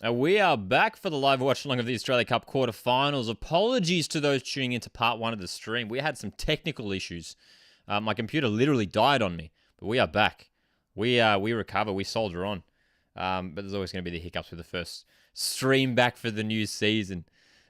We are back for the live watch along of the Australia Cup quarterfinals. Apologies to those tuning into part one of the stream. We had some technical issues. My computer literally died on me, but we are back. We recover. We soldier on. But there's always going to be the hiccups with the first stream back for the new season.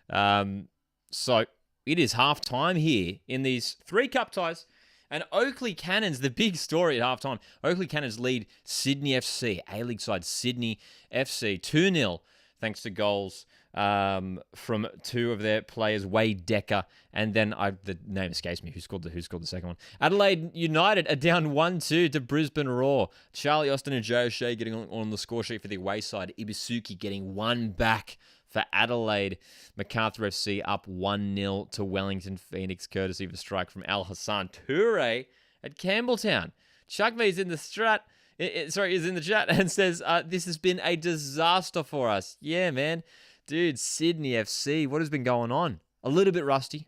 So it is half time here in these three cup ties. And Oakley Cannons, the big story at halftime. Oakley Cannons lead Sydney FC, A-League side Sydney FC, 2-0, thanks to goals from two of their players, Wade Decker, and then the name escapes me. Who scored the second one? Adelaide United are down 1-2 to Brisbane Roar. Charlie Austin and Jay O'Shea getting on the score sheet for the away side. Ibisuki getting one back for Adelaide. Macarthur FC up 1-0 to Wellington Phoenix, courtesy of a strike from Al Hassan Toure at Campbelltown. Chuck V's in the is in the chat and says, this has been a disaster for us. Yeah, man. Dude, Sydney FC, what has been going on? A little bit rusty.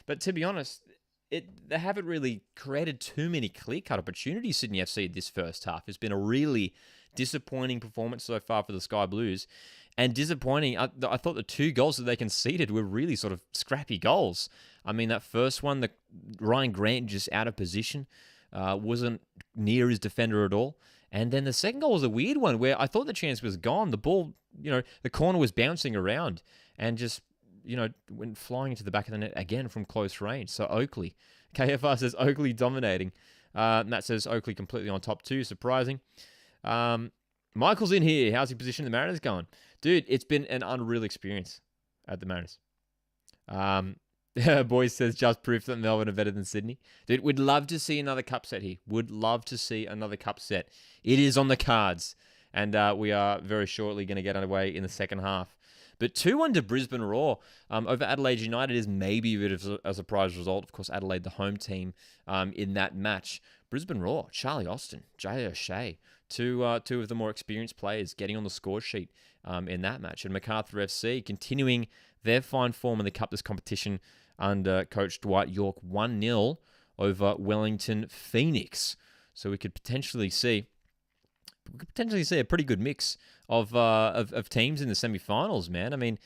But to be honest, they haven't really created too many clear-cut opportunities, Sydney FC, this first half. It's been a really disappointing performance so far for the Sky Blues. And disappointing, I thought the two goals that they conceded were really sort of scrappy goals. I mean, that first one, the Ryan Grant just out of position, wasn't near his defender at all. And then the second goal was a weird one where I thought the chance was gone. The ball, the corner was bouncing around and just, went flying into the back of the net again from close range. So Oakley, KFR says Oakley dominating. Matt says Oakley completely on top too, surprising. Michael's in here. How's he positioned? The Mariners going? Dude, it's been an unreal experience at the Mariners. Boys says just proof that Melbourne are better than Sydney. Dude, we'd love to see another cup set here. Would love to see another cup set. It is on the cards. And we are very shortly going to get underway in the second half. But 2-1 to Brisbane Roar over Adelaide United is maybe a bit of a surprise result. Of course, Adelaide, the home team in that match. Brisbane Roar, Charlie Austin, Jay O'Shea, two of the more experienced players getting on the score sheet in that match. And Macarthur FC continuing their fine form in the Cup this competition under coach Dwight York, 1-0 over Wellington Phoenix. So we could potentially see a pretty good mix of teams in the semi-finals, man. I mean,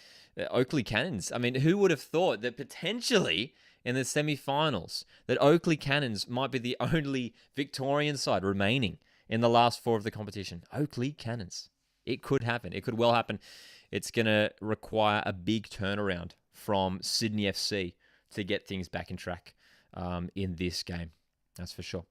Oakley Cannons. I mean, who would have thought that potentially in the semi-finals that Oakley Cannons might be the only Victorian side remaining in the last four of the competition? Oakley Cannons. It could happen. It could well happen. It's going to require a big turnaround from Sydney FC to get things back in track in this game. That's for sure.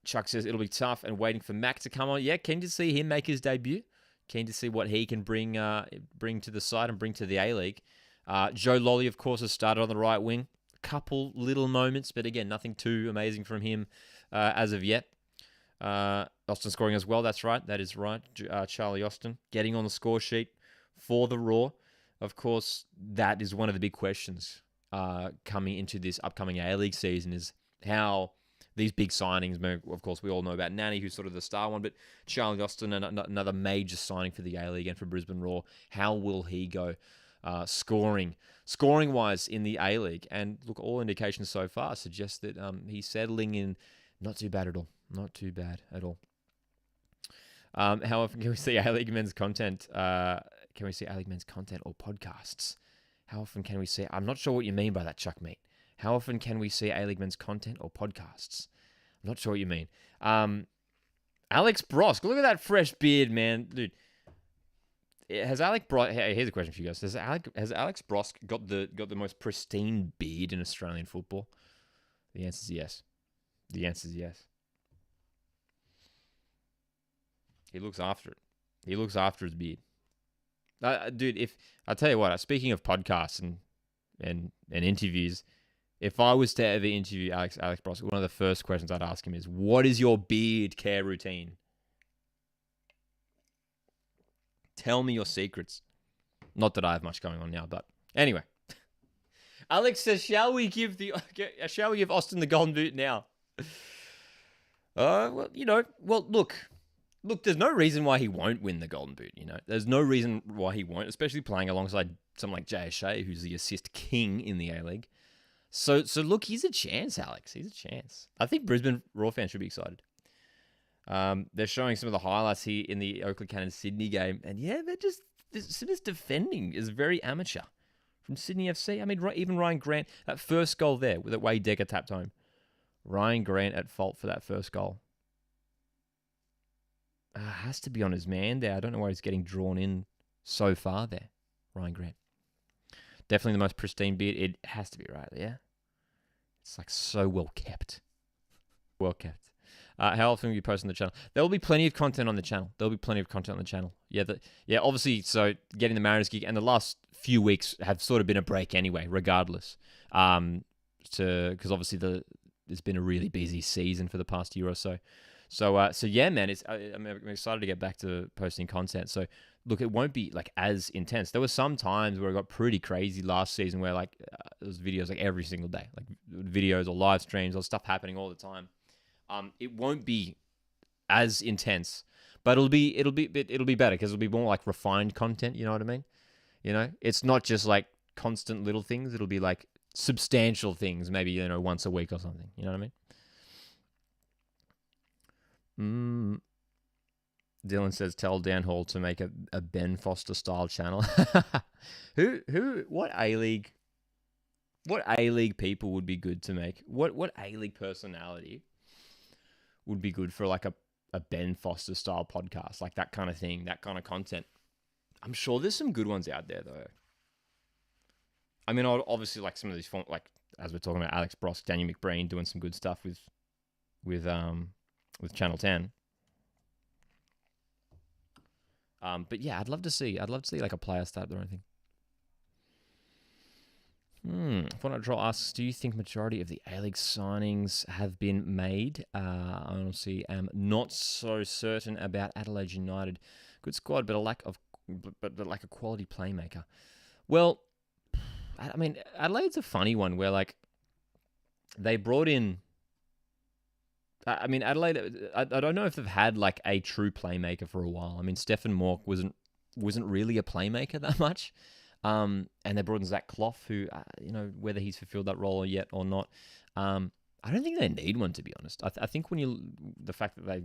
Chuck says it'll be tough and waiting for Mac to come on. Yeah, keen to see him make his debut. Keen to see what he can bring to the side and bring to the A-League. Joe Lolly, of course, has started on the right wing. A couple little moments, but again, nothing too amazing from him as of yet. Austin scoring as well, that's right. That is right. Charlie Austin getting on the score sheet for the Raw. Of course, that is one of the big questions coming into this upcoming A-League season is how these big signings, of course, we all know about Nanny, who's sort of the star one, but Charlie Austin, another major signing for the A-League and for Brisbane Raw. How will he go scoring-wise in the A-League? And look, all indications so far suggest that he's settling in not too bad at all. Not too bad at all. How often can we see A-League men's content? Can we see A-League men's content or podcasts? How often can we see? I'm not sure what you mean by that, Chuck, mate. How often can we see A-League men's content or podcasts? I'm not sure what you mean. Alex Brosk, look at that fresh beard, man. Dude, has Alex Brosk... Here's a question for you guys. Has Alex Brosk got the most pristine beard in Australian football? The answer is yes. The answer is yes. He looks after it. He looks after his beard. Dude, if I tell you what, speaking of podcasts and interviews, if I was to ever interview Alex Brosk, one of the first questions I'd ask him is, what is your beard care routine? Tell me your secrets. Not that I have much going on now, but anyway. Alex says, shall we give Austin the golden boot now? Look, there's no reason why he won't win the golden boot, There's no reason why he won't, especially playing alongside someone like Jay O'Shea, who's the assist king in the A-League. So look, he's a chance, Alex. He's a chance. I think Brisbane Raw fans should be excited. They're showing some of the highlights here in the Oakland Cannons Sydney game, and yeah, Sydney's defending is very amateur from Sydney FC. I mean, even Ryan Grant, that first goal there that Wade Decker tapped home. Ryan Grant at fault for that first goal. Has to be on his man there. I don't know why he's getting drawn in so far there, Ryan Grant. Definitely the most pristine beard. It has to be right, yeah? It's like so well kept. Well kept. How often will you post on the channel? There will be plenty of content on the channel. Yeah, obviously, so getting the Mariners gig and the last few weeks have sort of been a break anyway, regardless. Because obviously it's been a really busy season for the past year or so. So yeah, man, I'm excited to get back to posting content. So look, it won't be like as intense. There were some times where it got pretty crazy last season where like there was videos like every single day, like videos or live streams or stuff happening all the time. It won't be as intense, but it'll be better because it'll be more like refined content. You know what I mean? You know, it's not just like constant little things. It'll be like substantial things, maybe once a week or something. You know what I mean? Dylan says, tell Dan Hall to make a Ben Foster style channel. What A-League people would be good to make? What A-League personality would be good for like a Ben Foster style podcast, like that kind of thing, that kind of content? I'm sure there's some good ones out there though. I mean, obviously like some of these, like as we're talking about Alex Brosk, Daniel McBreen doing some good stuff with Channel 10. But yeah, I'd love to see like a player start their own thing. Fortnite Troll asks, do you think majority of the A-League signings have been made? I honestly am not so certain about Adelaide United. Good squad, but a lack of quality playmaker. Well, I mean, Adelaide's a funny one where like they brought in. I mean, Adelaide, I don't know if they've had like a true playmaker for a while. I mean, Stefan Mork wasn't really a playmaker that much. And they brought in Zach Clough, who, whether he's fulfilled that role yet or not, I don't think they need one, to be honest. I think the fact that they,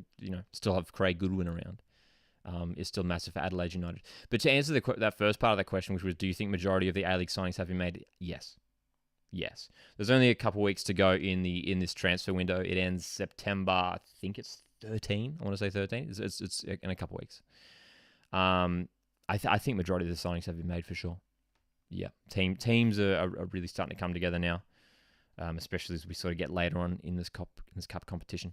still have Craig Goodwin around, is still massive for Adelaide United. But to answer that first part of that question, which was, do you think majority of the A-League signings have been made? Yes. There's only a couple weeks to go in this transfer window. It ends September, I think it's 13. I want to say 13. It's in a couple weeks. I think majority of the signings have been made for sure. Yeah, teams are really starting to come together now, especially as we sort of get later on in this cup competition.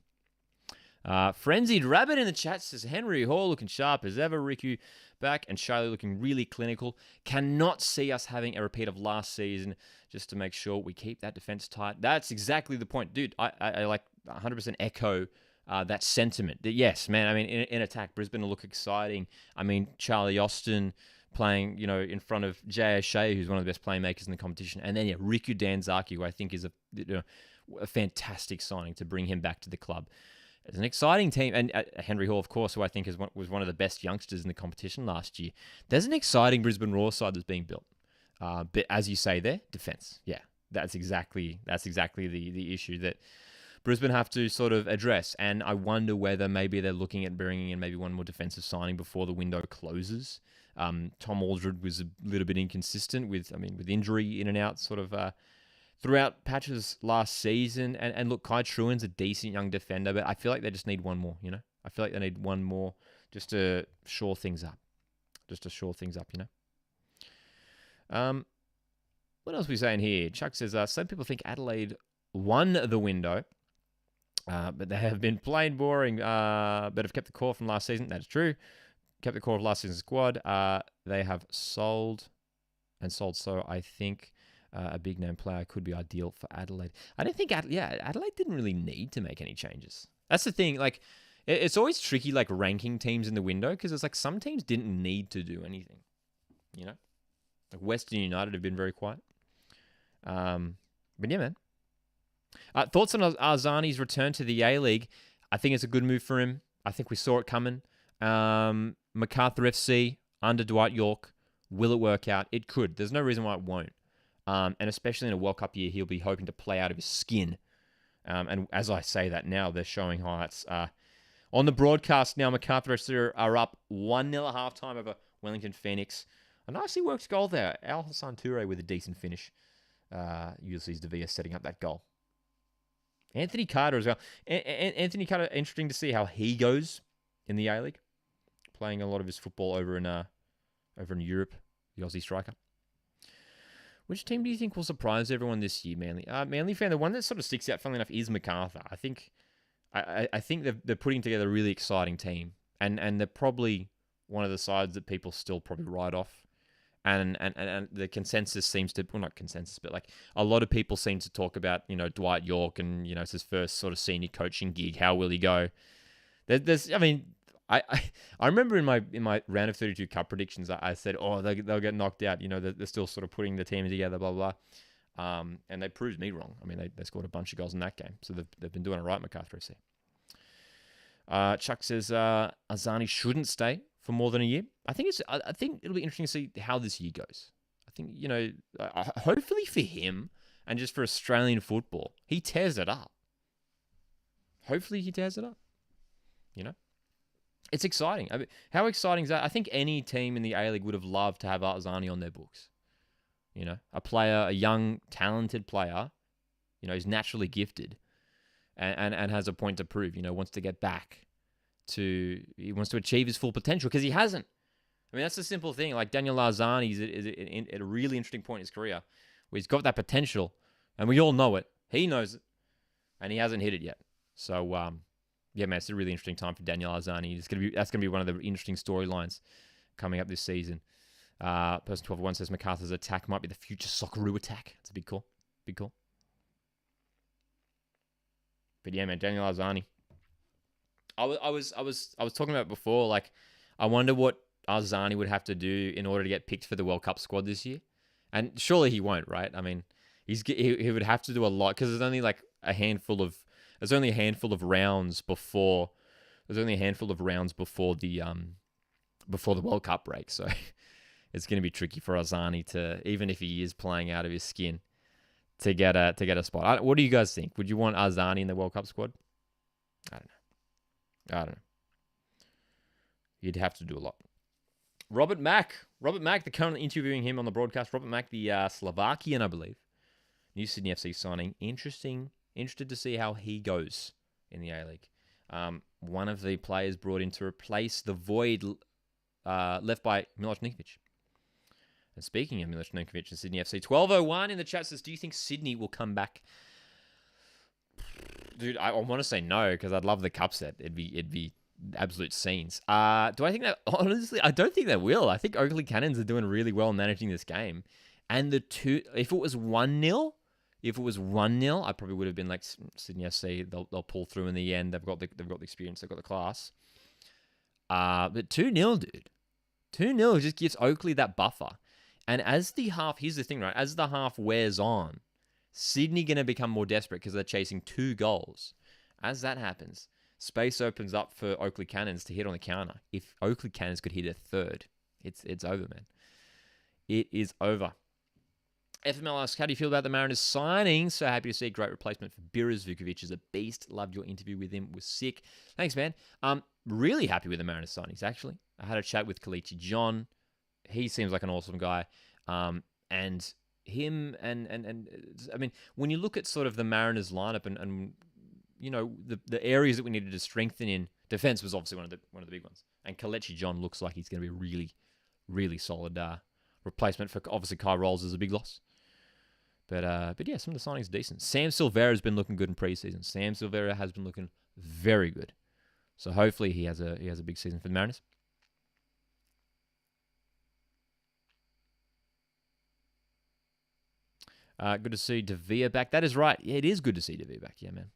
Frenzied Rabbit in the chat says, Henry Hall looking sharp as ever, Riku back, and Charlie looking really clinical. Cannot see us having a repeat of last season, just to make sure we keep that defense tight. That's exactly the point. Dude, I like 100% echo that sentiment. That yes, man, I mean, in attack, Brisbane will look exciting. I mean, Charlie Austin playing, in front of Jay O'Shea, who's one of the best playmakers in the competition. And then, Riku Danzaki, who I think is a fantastic signing to bring him back to the club. It's an exciting team. And Henry Hall, of course, who I think was one of the best youngsters in the competition last year. There's an exciting Brisbane Roar side that's being built. But as you say there, defense. Yeah, that's exactly the issue that Brisbane have to sort of address. And I wonder whether maybe they're looking at bringing in maybe one more defensive signing before the window closes. Tom Aldred was a little bit inconsistent with injury in and out sort of throughout patches last season. And look, Kai Truan's a decent young defender, but I feel like they just need one more, I feel like they need one more just to shore things up. What else are we saying here? Chuck says, some people think Adelaide won the window, but they have been plain boring, but have kept the core from last season. That is true. Kept the core of last season's squad. They have sold. So I think a big name player could be ideal for Adelaide. I don't think Adelaide didn't really need to make any changes. That's the thing. Like, it's always tricky, like ranking teams in the window, because it's like some teams didn't need to do anything. Like Western United have been very quiet. But yeah, man. Thoughts on Arzani's return to the A-League? I think it's a good move for him. I think we saw it coming. MacArthur FC under Dwight York. Will it work out? It could. There's no reason why it won't. And especially in a World Cup year, he'll be hoping to play out of his skin. And as I say that now, they're showing highlights On the broadcast now, Macarthur are up 1-0 at halftime over Wellington Phoenix. A nicely worked goal there. Al Hassan Toure with a decent finish. Ulysses Davia setting up that goal. Anthony Carter as well. Anthony Carter, interesting to see how he goes in the A-League. Playing a lot of his football over in Europe, the Aussie striker. Which team do you think will surprise everyone this year, Manly? Manly fan, the one that sort of sticks out, funnily enough, is MacArthur. I think they're putting together a really exciting team. And they're probably one of the sides that people still probably write off. And the consensus seems to, well, not consensus, but like a lot of people seem to talk about, Dwight York and, it's his first sort of senior coaching gig. How will he go? I remember in my round of 32 cup predictions, I said, they'll get knocked out. They're still sort of putting the team together, blah, blah, blah. And they proved me wrong. I mean, they scored a bunch of goals in that game. So they've been doing it right, MacArthur FC. Chuck says Azani shouldn't stay for more than a year. I think it'll be interesting to see how this year goes. I think, hopefully for him and just for Australian football, he tears it up. Hopefully he tears it up. It's exciting. I mean, how exciting is that? I think any team in the A-League would have loved to have Azani on their books. A player, a young, talented player, who's naturally gifted and has a point to prove, wants to get back he wants to achieve his full potential because he hasn't. I mean, that's the simple thing. Like Daniel Azani is at a really interesting point in his career where he's got that potential and we all know it. He knows it and he hasn't hit it yet. So, yeah, man, it's a really interesting time for Daniel Azani. That's gonna be one of the interesting storylines coming up this season. Person 1201 says MacArthur's attack might be the future Socceroo attack. It's a big call. Big call. But yeah, man, Daniel Azani. I was talking about it before. Like, I wonder what Azani would have to do in order to get picked for the World Cup squad this year. And surely he won't, right? I mean, he would have to do a lot because there's only like a handful of rounds before the World Cup break. So it's going to be tricky for Azani to, even if he is playing out of his skin, to get a spot. What do you guys think? Would you want Azani in the World Cup squad? I don't know. You'd have to do a lot. Robert Mack, they're currently interviewing him on the broadcast. Robert Mack, the Slovakian, I believe, new Sydney FC signing. Interested to see how he goes in the A-League. One of the players brought in to replace the void left by Milos Ninkovic. And speaking of Milos Ninkovic and Sydney FC, 1201 in the chat says, do you think Sydney will come back? Dude, I want to say no because I'd love the cup set. It'd be absolute scenes. Do I think that? Honestly, I don't think they will. I think Oakley Cannons are doing really well managing this game. And if it was 1-0, I probably would have been like Sydney FC. They'll pull through in the end. They've got the experience. They've got the class. But 2-0, dude. 2-0 just gives Oakley that buffer. And here's the thing, right? As the half wears on, Sydney going to become more desperate because they're chasing 2 goals. As that happens, space opens up for Oakley Cannons to hit on the counter. If Oakley Cannons could hit a third, it's over, man. It is over. FML asks, how do you feel about the Mariners signing? So happy to see a great replacement for Biras. Vukovic is a beast. Loved your interview with him. Was sick. Thanks, man. Really happy with the Mariners signings, actually. I had a chat with Kalichi John. He seems like an awesome guy. And him and I mean, when you look at sort of the Mariners lineup and the areas that we needed to strengthen in, defense was obviously one of the big ones. And Kalechi John looks like he's going to be a really, really solid replacement for, obviously, Kai Rolls is a big loss. But yeah, some of the signings are decent. Sam Silvera has been looking good in preseason. Sam Silvera has been looking very good. So hopefully he has a big season for the Mariners. Good to see Davia back. That is right. Yeah, it is good to see Davia back. Yeah, man.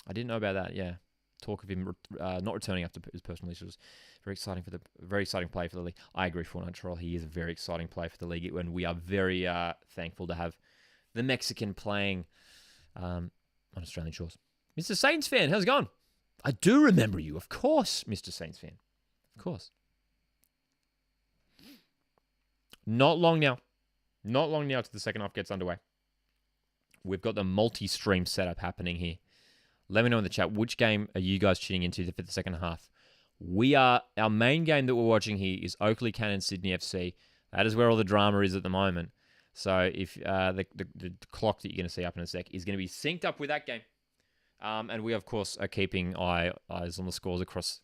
I didn't know about that. Yeah. Talk of him not returning after his personal issues. Very exciting play for the league. I agree, Fortnite Troll. He is a very exciting play for the league, and we are very thankful to have the Mexican playing on Australian shores. Mr. Saints fan, how's it going? I do remember you, of course, Mr. Saints fan. Of course. Not long now till the second half gets underway. We've got the multi-stream setup happening here Let me know in the chat, which game are you guys tuning into for the second half? Our main game that we're watching here is Oakley Cannon Sydney FC. That is where all the drama is at the moment. So if the clock that you're going to see up in a sec is going to be synced up with that game. And we, of course, are keeping eyes on the scores across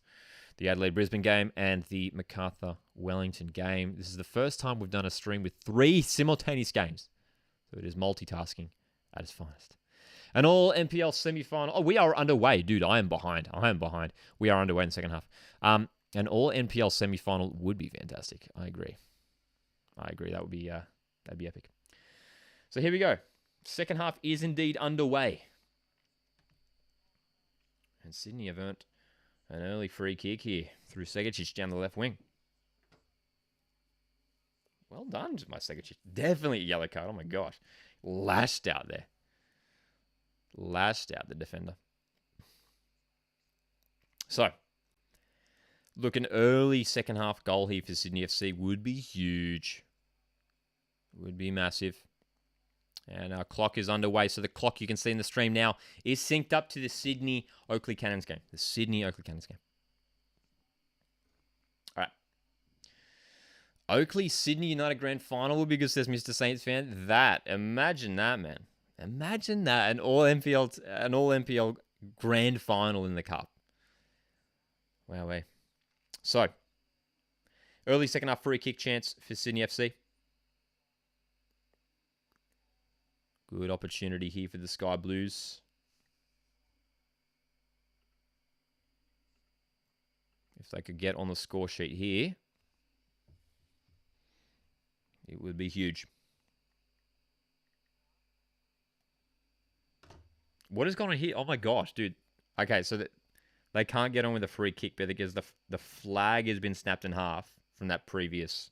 the Adelaide-Brisbane game and the Macarthur-Wellington game. This is the first time we've done a stream with 3 simultaneous games. So it is multitasking at its finest. An all NPL semi-final. Oh, we are underway. Dude, I am behind. We are underway in the second half. An all NPL semi-final would be fantastic. I agree. That would be that'd be epic. So here we go. Second half is indeed underway. And Sydney have earned an early free kick here through Segicic down the left wing. Well done, my Segicic. Definitely a yellow card. Oh my gosh. Lashed out there. Lashed out the defender. So, look, an early second half goal here for Sydney FC would be huge. Would be massive. And our clock is underway. So the clock you can see in the stream now is synced up to the Sydney Oakley Cannons game. The Sydney Oakley Cannons game. All right. Oakley Sydney United Grand Final would be good, says Mr. Saints fan. Imagine that, man. Imagine that. An all NPL Grand Final in the Cup. Wow. So, early second half free kick chance for Sydney FC. Good opportunity here for the Sky Blues. If they could get on the score sheet here, it would be huge. What has gone on here? Oh my gosh, dude. Okay, so they can't get on with a free kick because the flag has been snapped in half from that previous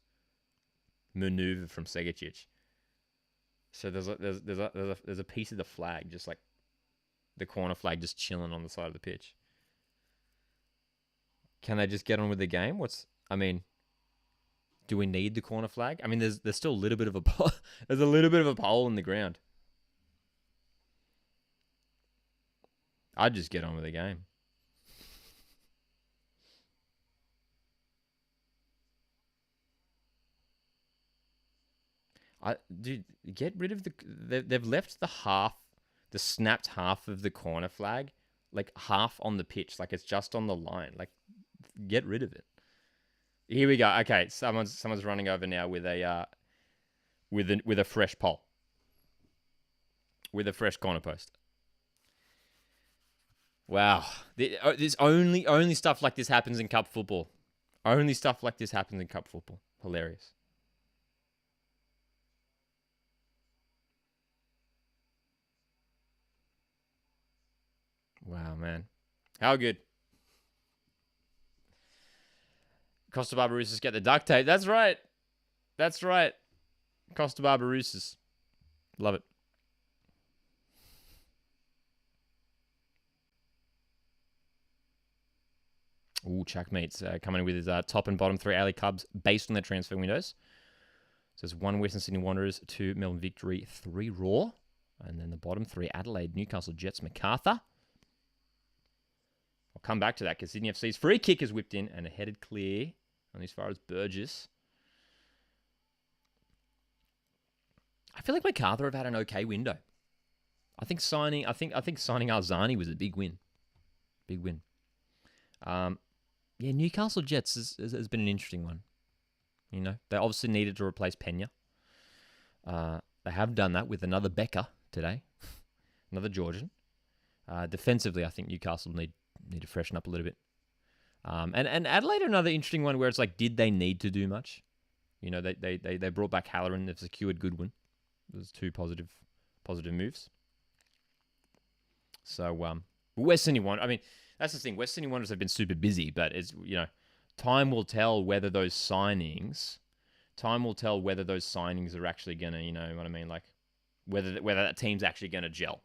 maneuver from Segicic. So there's a piece of the flag, just like the corner flag, just chilling on the side of the pitch. Can they just get on with the game? Do we need the corner flag? I mean, there's still a little bit of there's a little bit of a pole in the ground. I'd just get on with the game. Dude, get rid of they've left the snapped half of the corner flag, like half on the pitch, like it's just on the line. Like, get rid of it. Here we go. Okay, someone's running over now with a fresh pole, with a fresh corner post. Wow, this only stuff like this happens in cup football. Only stuff like this happens in cup football. Hilarious. Wow, man. How good. Costa Barbarousas get the duct tape. That's right. Costa Barbarousas. Love it. Ooh, Chuck Meats coming in with his top and bottom 3 alley clubs based on their transfer windows. So it's 1 Western Sydney Wanderers, 2 Melbourne Victory, 3 Raw. And then the bottom 3, Adelaide, Newcastle, Jets, Macarthur. I'll come back to that because Sydney FC's free kick is whipped in and headed clear on as far as Burgess. I feel like Macarthur have had an okay window. I think signing Arzani was a big win. Big win. Yeah, Newcastle Jets has been an interesting one. You know, they obviously needed to replace Pena. They have done that with another Becker today, another Georgian. Defensively, I think Newcastle need to freshen up a little bit. And Adelaide, another interesting one where it's like, did they need to do much? You know, they brought back Halloran, they've secured Goodwin. Those 2 positive moves. So, West Sydney Wanderers, I mean, that's the thing. West Sydney Wanderers have been super busy, but it's, you know, time will tell whether those signings are actually going to, you know what I mean? Like, whether that team's actually going to gel.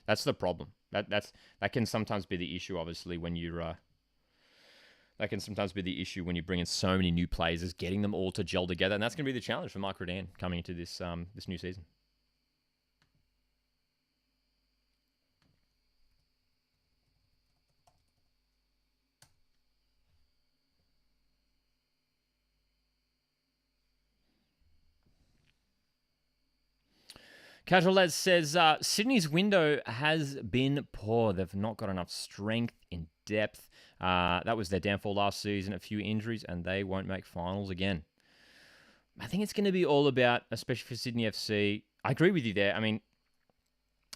That's the problem. That can sometimes be the issue, obviously, when you're... That can sometimes be the issue when you bring in so many new players, is getting them all to gel together. And that's going to be the challenge for Mike Redan coming into this new season. Casual Lad says Sydney's window has been poor. They've not got enough strength in depth. That was their downfall last season. A few injuries, and they won't make finals again. I think it's going to be all about, especially for Sydney FC. I agree with you there. I mean,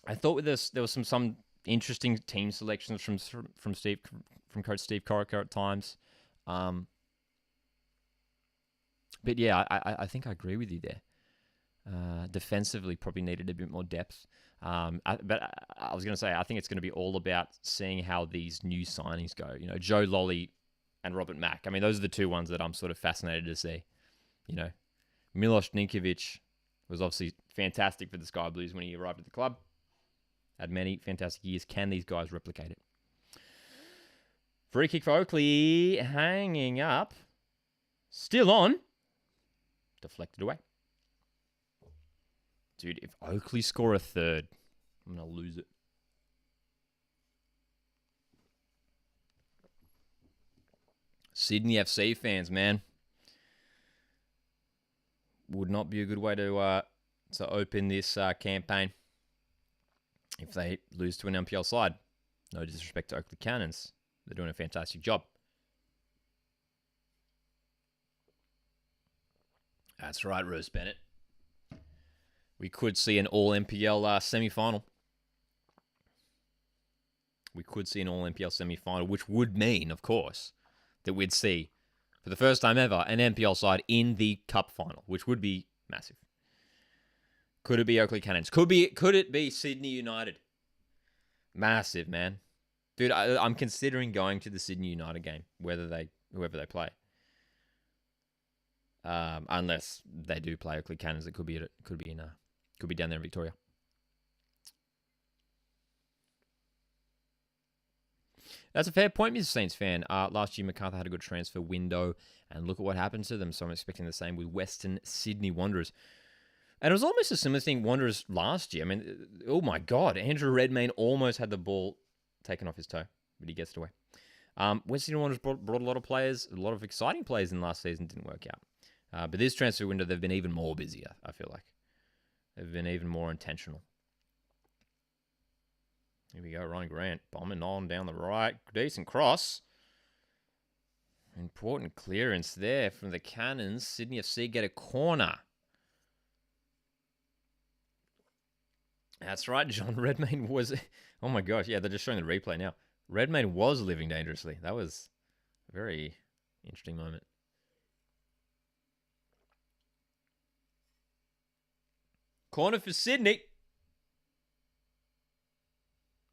I thought with this there was some interesting team selections from Coach Steve Corica at times. But yeah, I think I agree with you there. Defensively, probably needed a bit more depth. But I was going to say, I think it's going to be all about seeing how these new signings go. You know, Joe Lolly and Robert Mack. I mean, those are the two ones that I'm sort of fascinated to see. You know, Milos Ninkovic was obviously fantastic for the Sky Blues when he arrived at the club. Had many fantastic years. Can these guys replicate it? Free kick for Oakley. Hanging up. Still on. Deflected away. Dude, if Oakley score a third, I'm going to lose it. Sydney FC fans, man. Would not be a good way to open this campaign if they lose to an NPL side. No disrespect to Oakley Cannons. They're doing a fantastic job. That's right, Rose Bennett. We could see an all-NPL semi-final. We could see an all-NPL semi-final, which would mean, of course, that we'd see, for the first time ever, an NPL side in the cup final, which would be massive. Could it be Oakley Cannons? Could it be Sydney United? Massive, man. Dude, I'm considering going to the Sydney United game, whoever they play. Unless they do play Oakley Cannons, it could be down there in Victoria. That's a fair point, Mr. Saints fan. Last year, MacArthur had a good transfer window, and look at what happened to them. So I'm expecting the same with Western Sydney Wanderers. And it was almost a similar thing, Wanderers last year. I mean, oh my God, Andrew Redmayne almost had the ball taken off his toe, but he gets it away. Western Sydney Wanderers brought a lot of players, a lot of exciting players in last season, didn't work out. But this transfer window, they've been even more busier, I feel like. They've been even more intentional. Here we go, Ryan Grant bombing on down the right. Decent cross. Important clearance there from the Cannons. Sydney FC get a corner. That's right, John. Redmayne was... Oh my gosh, yeah, they're just showing the replay now. Redmayne was living dangerously. That was a very interesting moment. Corner for Sydney.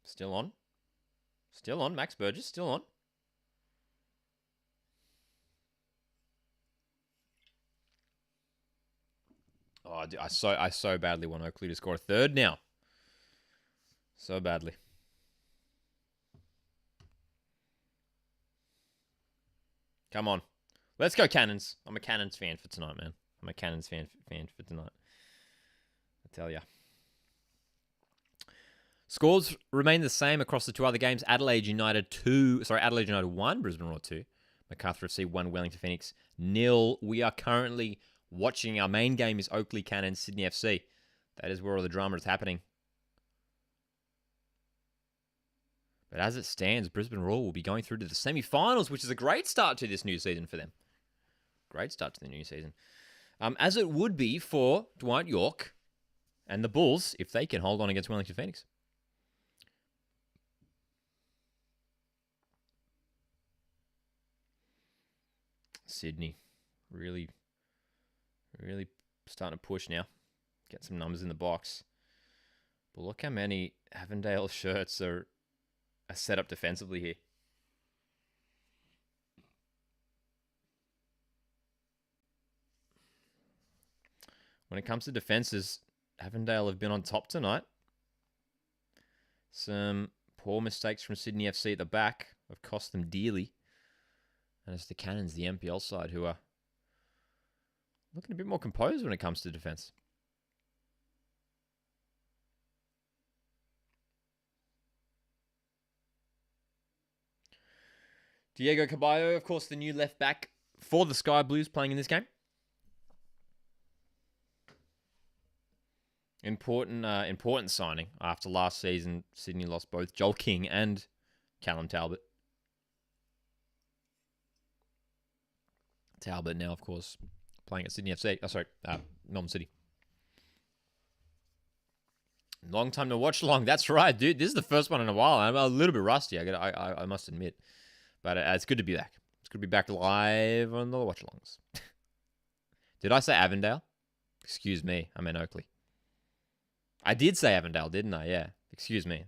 Still on. Still on. Max Burgess, still on. Oh, I so badly want Oakley to score a third now. So badly. Come on. Let's go Cannons. I'm a Cannons fan for tonight, man. I'm a Cannons fan for tonight. I tell ya. Scores remain the same across the two other games. Adelaide United 1, Brisbane Roar 2. MacArthur FC 1, Wellington Phoenix 0. We are currently watching. Our main game is Oakley Cannons, Sydney FC. That is where all the drama is happening. But as it stands, Brisbane Roar will be going through to the semi-finals, which is a great start to this new season for them. Great start to the new season. As it would be for Dwight York and the Bulls if they can hold on against Wellington Phoenix. Sydney, really starting to push now. Get some numbers in the box. But look how many Avondale shirts are set up defensively here. When it comes to defenses, Avondale have been on top tonight. Some poor mistakes from Sydney FC at the back have cost them dearly. And it's the Cannons, the NPL side, who are looking a bit more composed when it comes to defense. Diego Caballo, of course, the new left back for the Sky Blues playing in this game. Important signing after last season. Sydney lost both Joel King and Callum Talbot. Talbot now, of course, playing at Sydney FC. Melbourne City. Long time to watch along. That's right, dude. This is the first one in a while. I'm a little bit rusty. I must admit, but it's good to be back. It's good to be back live on the Watchalongs. Did I say Avondale? Excuse me. I meant Oakley. I did say Avondale, didn't I? Yeah. Excuse me.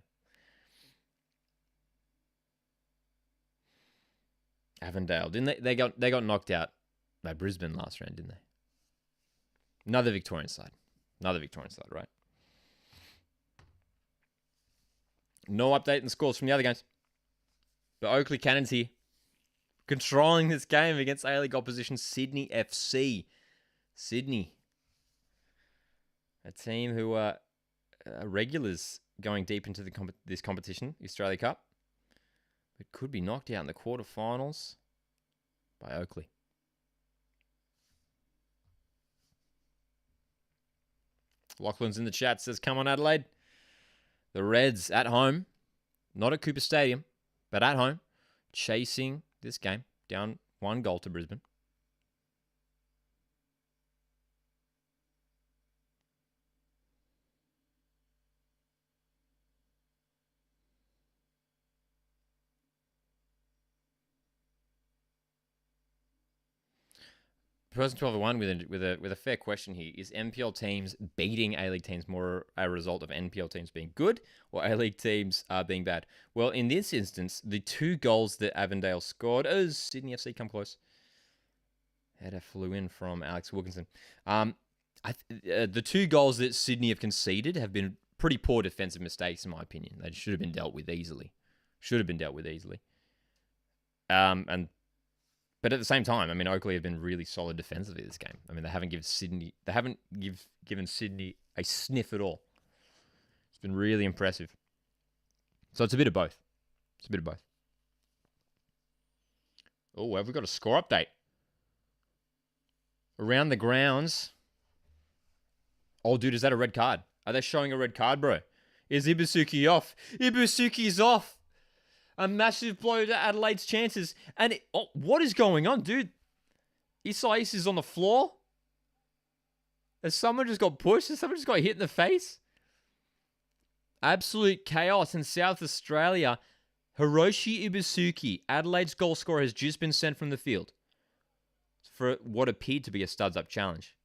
Avondale. Didn't they got knocked out by Brisbane last round, didn't they? Another Victorian side, right? No update in the scores from the other games. But Oakley Cannons here, controlling this game against A-League opposition Sydney FC. Sydney, a team who are regulars going deep into this competition, Australia Cup. It could be knocked out in the quarterfinals by Oakley. Lachlan's in the chat, says, come on, Adelaide. The Reds at home, not at Cooper Stadium, but at home, chasing this game, down 1 goal to Brisbane. Person 1201 with a fair question here. Is NPL teams beating A-League teams more a result of NPL teams being good or A-League teams being bad? Well, in this instance, the 2 goals that Avondale scored, as Sydney FC come close. Header flew in from Alex Wilkinson. The 2 goals that Sydney have conceded have been pretty poor defensive mistakes, in my opinion. They should have been dealt with easily. But at the same time, I mean, Oakley have been really solid defensively this game. I mean, they haven't given Sydney a sniff at all. It's been really impressive. So it's a bit of both. Oh, have we got a score update? Around the grounds. Oh, dude, is that a red card? Are they showing a red card, bro? Is Ibusuki off? Ibusuki's off. A massive blow to Adelaide's chances. And what is going on, dude? Isais is on the floor? Has someone just got pushed? Has someone just got hit in the face? Absolute chaos in South Australia. Hiroshi Ibusuki, Adelaide's goal scorer, has just been sent from the field for what appeared to be a studs-up challenge.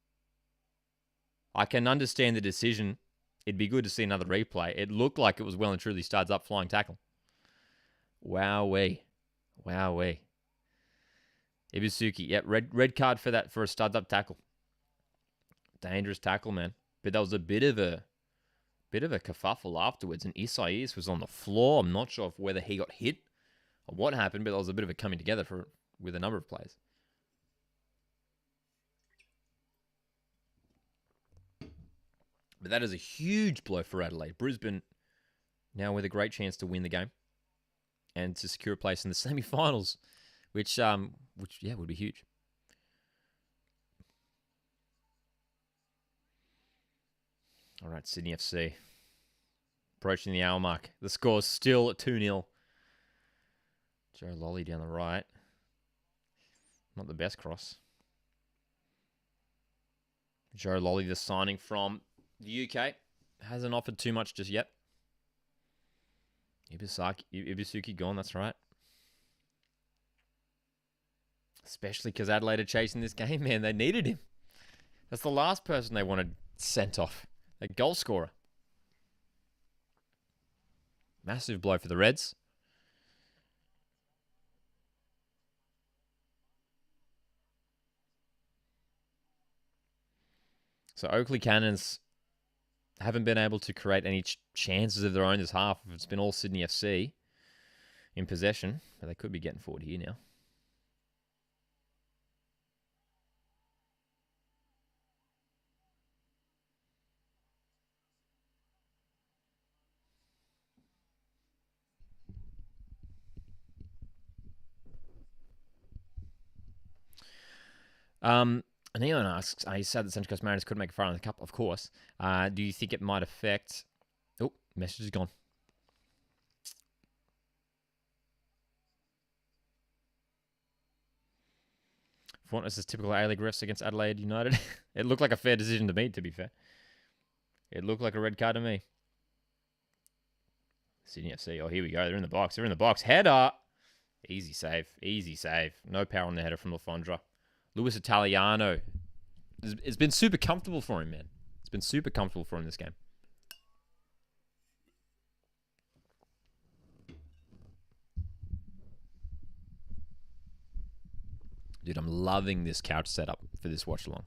I can understand the decision. It'd be good to see another replay. It looked like it was well and truly studs-up flying tackle. Wowee. Ibusuki, yep, red card for that, for a studs-up tackle. Dangerous tackle, man. But that was a bit of a kerfuffle afterwards, and Isais was on the floor. I'm not sure whether he got hit or what happened, but there was a bit of a coming together with a number of players. But that is a huge blow for Adelaide. Brisbane now with a great chance to win the game and to secure a place in the semi-finals, which would be huge. All right, Sydney FC approaching the hour mark. The score's still at 2-0. Joe Lolly down the right. Not the best cross. Joe Lolly, the signing from the UK, hasn't offered too much just yet. Ibusuki gone, that's right. Especially because Adelaide are chasing this game, man. They needed him. That's the last person they wanted sent off. A goal scorer. Massive blow for the Reds. So Oakley Cannons haven't been able to create any chances of their own this half. It's been all Sydney FC in possession, but they could be getting forward here now. Neon asks, he said that Central Coast Mariners could make a final in the Cup, of course. Do you think it might affect... Oh, message is gone. Fortnite is typical A-League refs against Adelaide United. It looked like a fair decision to me, to be fair. It looked like a red card to me. Sydney FC. Oh, here we go. They're in the box. They're in the box. Header. Easy save. Easy save. No power on the header from LaFondra. Luis Italiano. It's been super comfortable for him, man. It's been super comfortable for him this game. Dude, I'm loving this couch setup for this watch along.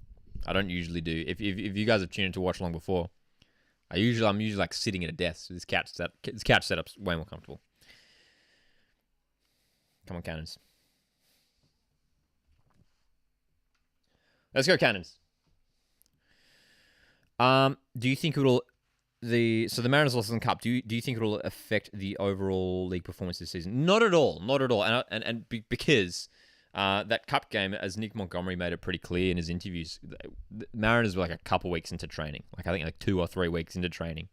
I don't usually do. If you guys have tuned into watch along before, I'm usually like sitting at a desk. So this couch setup's way more comfortable. Come on, Cannons. Let's go, Cannons. Do you think it'll the Mariners lost in the Cup? Do you think it'll affect the overall league performance this season? Not at all. Not at all. And because that Cup game, as Nick Montgomery made it pretty clear in his interviews, the Mariners were like a couple weeks into training. Like I think like 2 or 3 weeks into training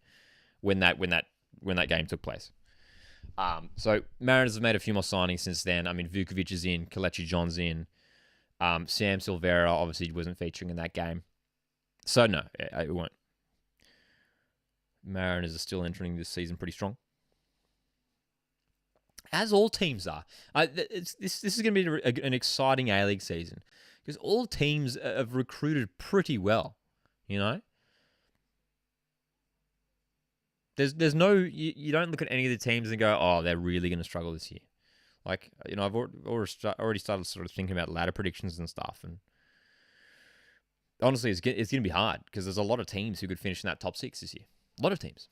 when that game took place. So Mariners have made a few more signings since then. I mean, Vukovic is in, Kelechi John's in. Sam Silvera obviously wasn't featuring in that game. So no, it won't. Mariners are still entering this season pretty strong. As all teams are. This is going to be an exciting A-League season because all teams have recruited pretty well, you know? There's no... You don't look at any of the teams and go, oh, they're really going to struggle this year. Like, you know, I've already started sort of thinking about ladder predictions and stuff, and honestly, it's going to be hard because there's a lot of teams who could finish in that top 6 this year. A lot of teams.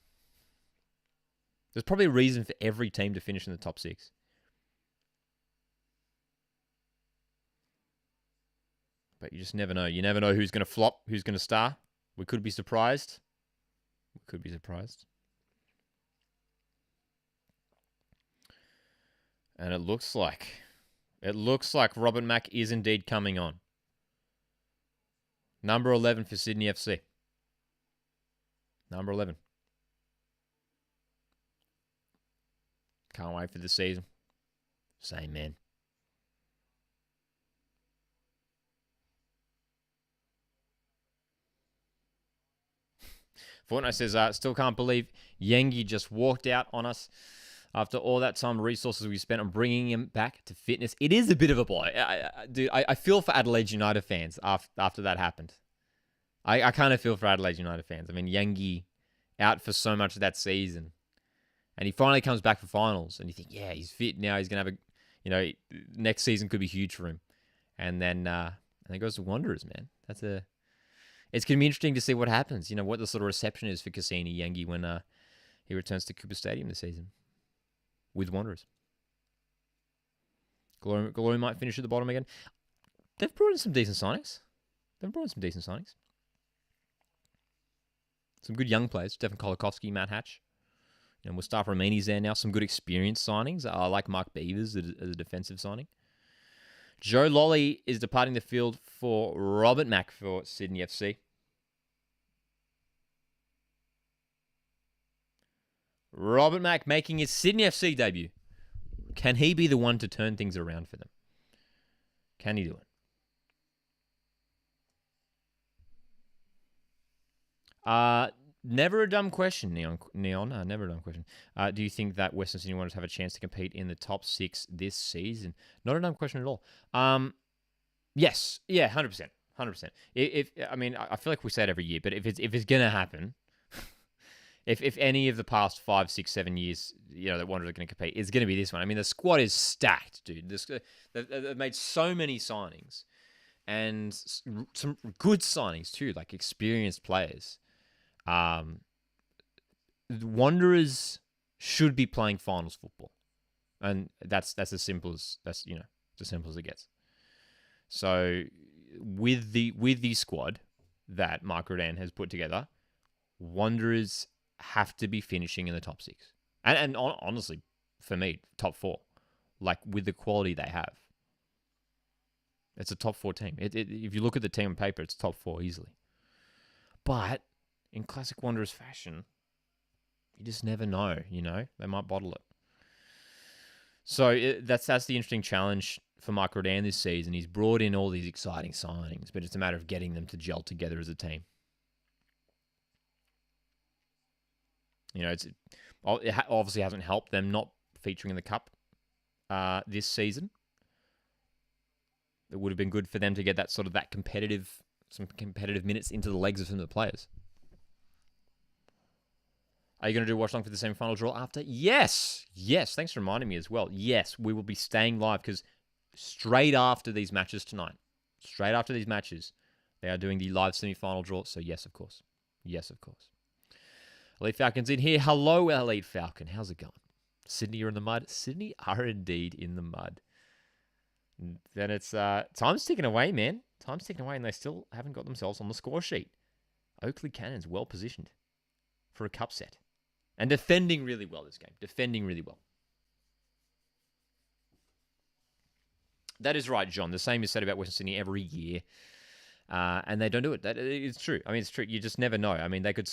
There's probably a reason for every team to finish in the top 6. But you just never know. You never know who's going to flop, who's going to star. We could be surprised. And it looks like Robert Mack is indeed coming on. Number 11 for Sydney FC. Number 11. Can't wait for the season. Same, man. Fortnite says, still can't believe Yengi just walked out on us after all that time and resources we spent on bringing him back to fitness. It is a bit of a blow. Dude, I feel for Adelaide United fans after that happened. I kind of feel for Adelaide United fans. I mean, Yengi out for so much of that season. And he finally comes back for finals. And you think, yeah, he's fit now. He's going to have next season could be huge for him. And then it goes to Wanderers, man. It's going to be interesting to see what happens. You know, what the sort of reception is for Cassini Yengi when he returns to Cooper Stadium this season with Wanderers. Glory might finish at the bottom again. They've brought in some decent signings. Some good young players. Stefan Kolakowski, Matt Hatch. You know, Mustafa Amini's there now. Some good experienced signings. I like Mark Beavers as a defensive signing. Joe Lolly is departing the field for Robert Mack for Sydney FC. Robert Mack making his Sydney FC debut. Can he be the one to turn things around for them? Can he do it? Never a dumb question, Neon. Never a dumb question. Do you think that Western Sydney Wanderers have a chance to compete in the top 6 this season? Not a dumb question at all. Yes. Yeah, 100%. 100%. I feel like we say it every year, but if it's going to happen, if any of the past 5, 6, 7 years, you know, that Wanderers are going to compete, it's going to be this one. I mean, the squad is stacked, dude. They've made so many signings and some good signings too, like experienced players. Wanderers should be playing finals football, and that's as simple as as simple as it gets. So with the squad that Mark Rodan has put together, Wanderers have to be finishing in the top 6, and honestly, for me, top 4, like with the quality they have. It's a top 4 team. If you look at the team on paper, it's top 4 easily. But in classic Wanderers fashion, you just never know, They might bottle it. So that's the interesting challenge for Mike Rodan this season. He's brought in all these exciting signings, but it's a matter of getting them to gel together as a team. It obviously hasn't helped them not featuring in the Cup this season. It would have been good for them to get some competitive minutes into the legs of some of the players. Are you going to do watch along for the semi-final draw after? Yes. Thanks for reminding me as well. Yes, we will be staying live because straight after these matches tonight, they are doing the live semi-final draw. So yes, of course. Elite Falcon's in here. Hello, Elite Falcon. How's it going? Sydney are in the mud. Sydney are indeed in the mud. Then it's time's ticking away, man. Time's ticking away, and they still haven't got themselves on the score sheet. Oakley Cannons well positioned for a cup set. And defending really well this game. That is right, John. The same is said about Western Sydney every year. And they don't do it. That is true. I mean, it's true. You just never know. I mean, they could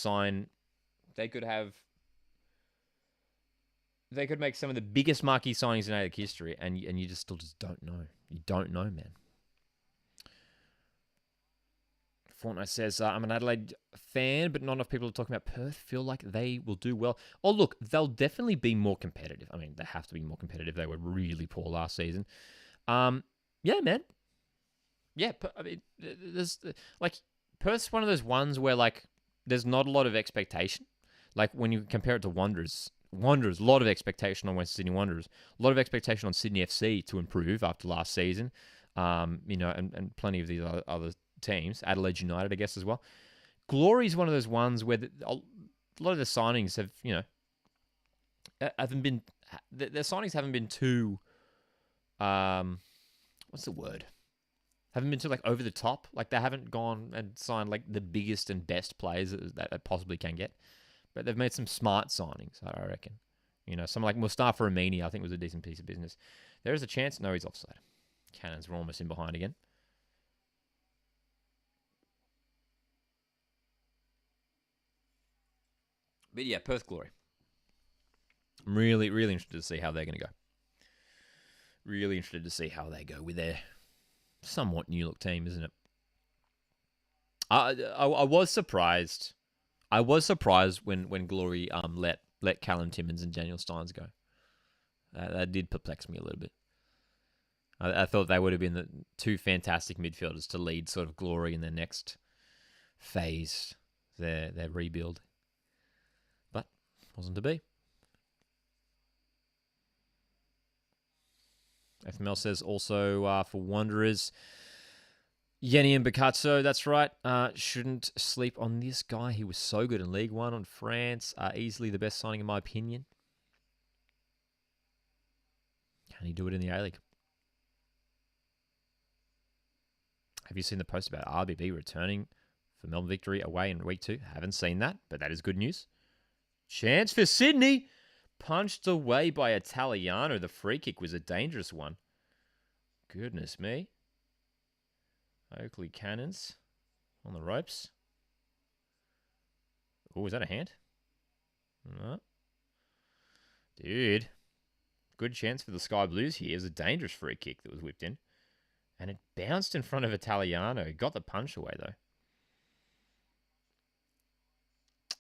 make some of the biggest marquee signings in AFC history, and you just still don't know. You don't know, man. Fortnite says, I'm an Adelaide fan, but not enough people are talking about Perth. Feel like they will do well. Oh, look, they'll definitely be more competitive. I mean, they have to be more competitive. They were really poor last season. Yeah, man. Yeah, I mean, Perth's one of those ones where, there's not a lot of expectation. Like, when you compare it to Wanderers, a lot of expectation on Western Sydney Wanderers. A lot of expectation on Sydney FC to improve after last season. And plenty of these other teams. Adelaide United, I guess, as well. Glory is one of those ones where a lot of the signings have, haven't been... Their signings haven't been too... what's the word? Haven't been too, over the top. They haven't gone and signed, the biggest and best players that they possibly can get. But they've made some smart signings, I reckon. Someone like Mustafa Amini, I think, was a decent piece of business. There is a chance. No, he's offside. Cannons were almost in behind again. But yeah, Perth Glory. I'm really, really interested to see how they're going to go. Really interested to see how they go with their somewhat new-look team, isn't it? I was surprised. I was surprised when Glory let Callum Timmins and Daniel Steins go. That did perplex me a little bit. I thought they would have been the two fantastic midfielders to lead sort of Glory in their next phase, their rebuild. But wasn't to be. FML says also for Wanderers, Yenny and Bacazzo, that's right. Shouldn't sleep on this guy. He was so good in League One on France. Easily the best signing in my opinion. Can he do it in the A-League? Have you seen the post about RBB returning for Melbourne victory away in week 2? Haven't seen that, but that is good news. Chance for Sydney. Punched away by Italiano. The free kick was a dangerous one. Goodness me. Oakley Cannons on the ropes. Oh, is that a hand? No. Dude. Good chance for the Sky Blues here. It was a dangerous free kick that was whipped in. And it bounced in front of Italiano. He got the punch away, though.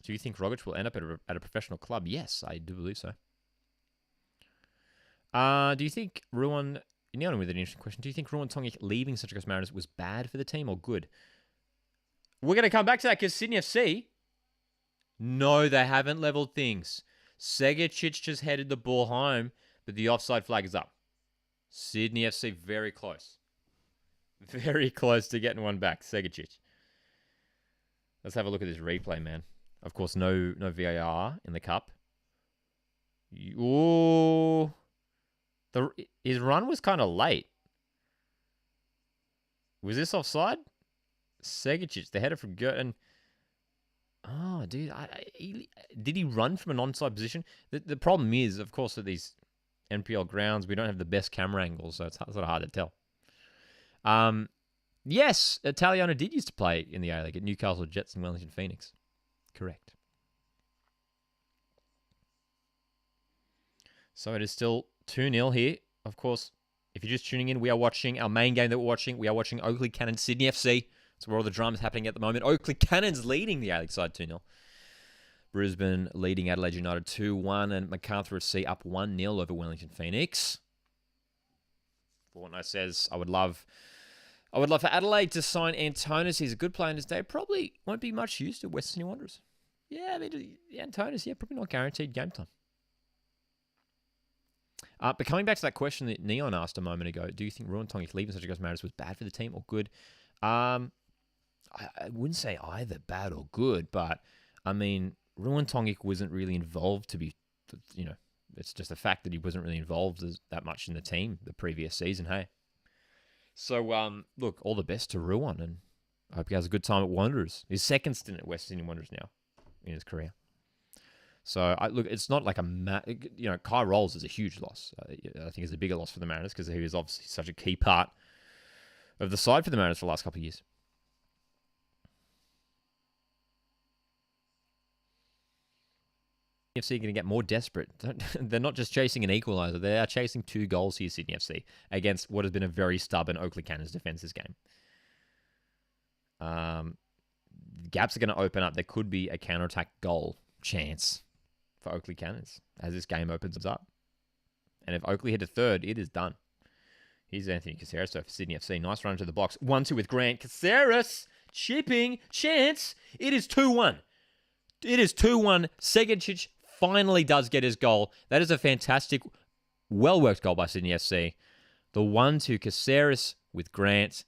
Do you think Rogic will end up at a professional club? Yes, I do believe so. Do you think Ruan... Now with an interesting question. Do you think Ruan Tongic leaving Central Coast Mariners was bad for the team or good? We're going to come back to that because Sydney FC... No, they haven't leveled things. Segicic just headed the ball home, but the offside flag is up. Sydney FC very close. Very close to getting one back. Segicic. Let's have a look at this replay, man. Of course, no VAR in the cup. Ooh. His run was kind of late. Was this offside? Segicic, the header from Girton. Oh, dude. Did he run from an onside position? The problem is, of course, at these NPL grounds, we don't have the best camera angles, so it's sort of hard to tell. Yes, Italiano did used to play in the A-League at Newcastle Jets and Wellington Phoenix. Correct. So it is still 2-0 here. Of course, if you're just tuning in, we are watching our main game that we're watching. We are watching Oakley Cannons Sydney FC. That's where all the drama's happening at the moment. Oakley Cannons leading the A-League side 2-0. Brisbane leading Adelaide United 2-1. And Macarthur FC up 1-0 over Wellington Phoenix. Fortnite says, I would love for Adelaide to sign Antonis. He's a good player in his day. Probably won't be much used at Western Sydney Wanderers. Yeah, I mean, Antonis, probably not guaranteed game time. But coming back to that question that Neon asked a moment ago, do you think Ruatongi leaving such a Ghost Mariners was bad for the team or good? I wouldn't say either bad or good, but I mean, Ruatongi wasn't really involved to be, it's just a fact that he wasn't really involved that much in the team the previous season, hey? So, look, all the best to Ruan, and I hope he has a good time at Wanderers. His second stint at West Sydney Wanderers now in his career. So, look, it's not like Kai Rolls is a huge loss. I think it's a bigger loss for the Mariners because he was obviously such a key part of the side for the Mariners for the last couple of years. FC are going to get more desperate. They're not just chasing an equaliser. They are chasing 2 goals here, Sydney FC, against what has been a very stubborn Oakley Cannons defence this game. Gaps are going to open up. There could be a counter-attack goal chance for Oakley Cannons as this game opens up. And if Oakley hit a third, it is done. Here's Anthony Caceres for Sydney FC. Nice run to the box. 1-2 with Grant. Caceres, chipping, chance. It is 2-1. It is 2-1. Segedcic finally does get his goal. That is a fantastic, well-worked goal by Sydney FC. The 1-2 Caceres with Grant.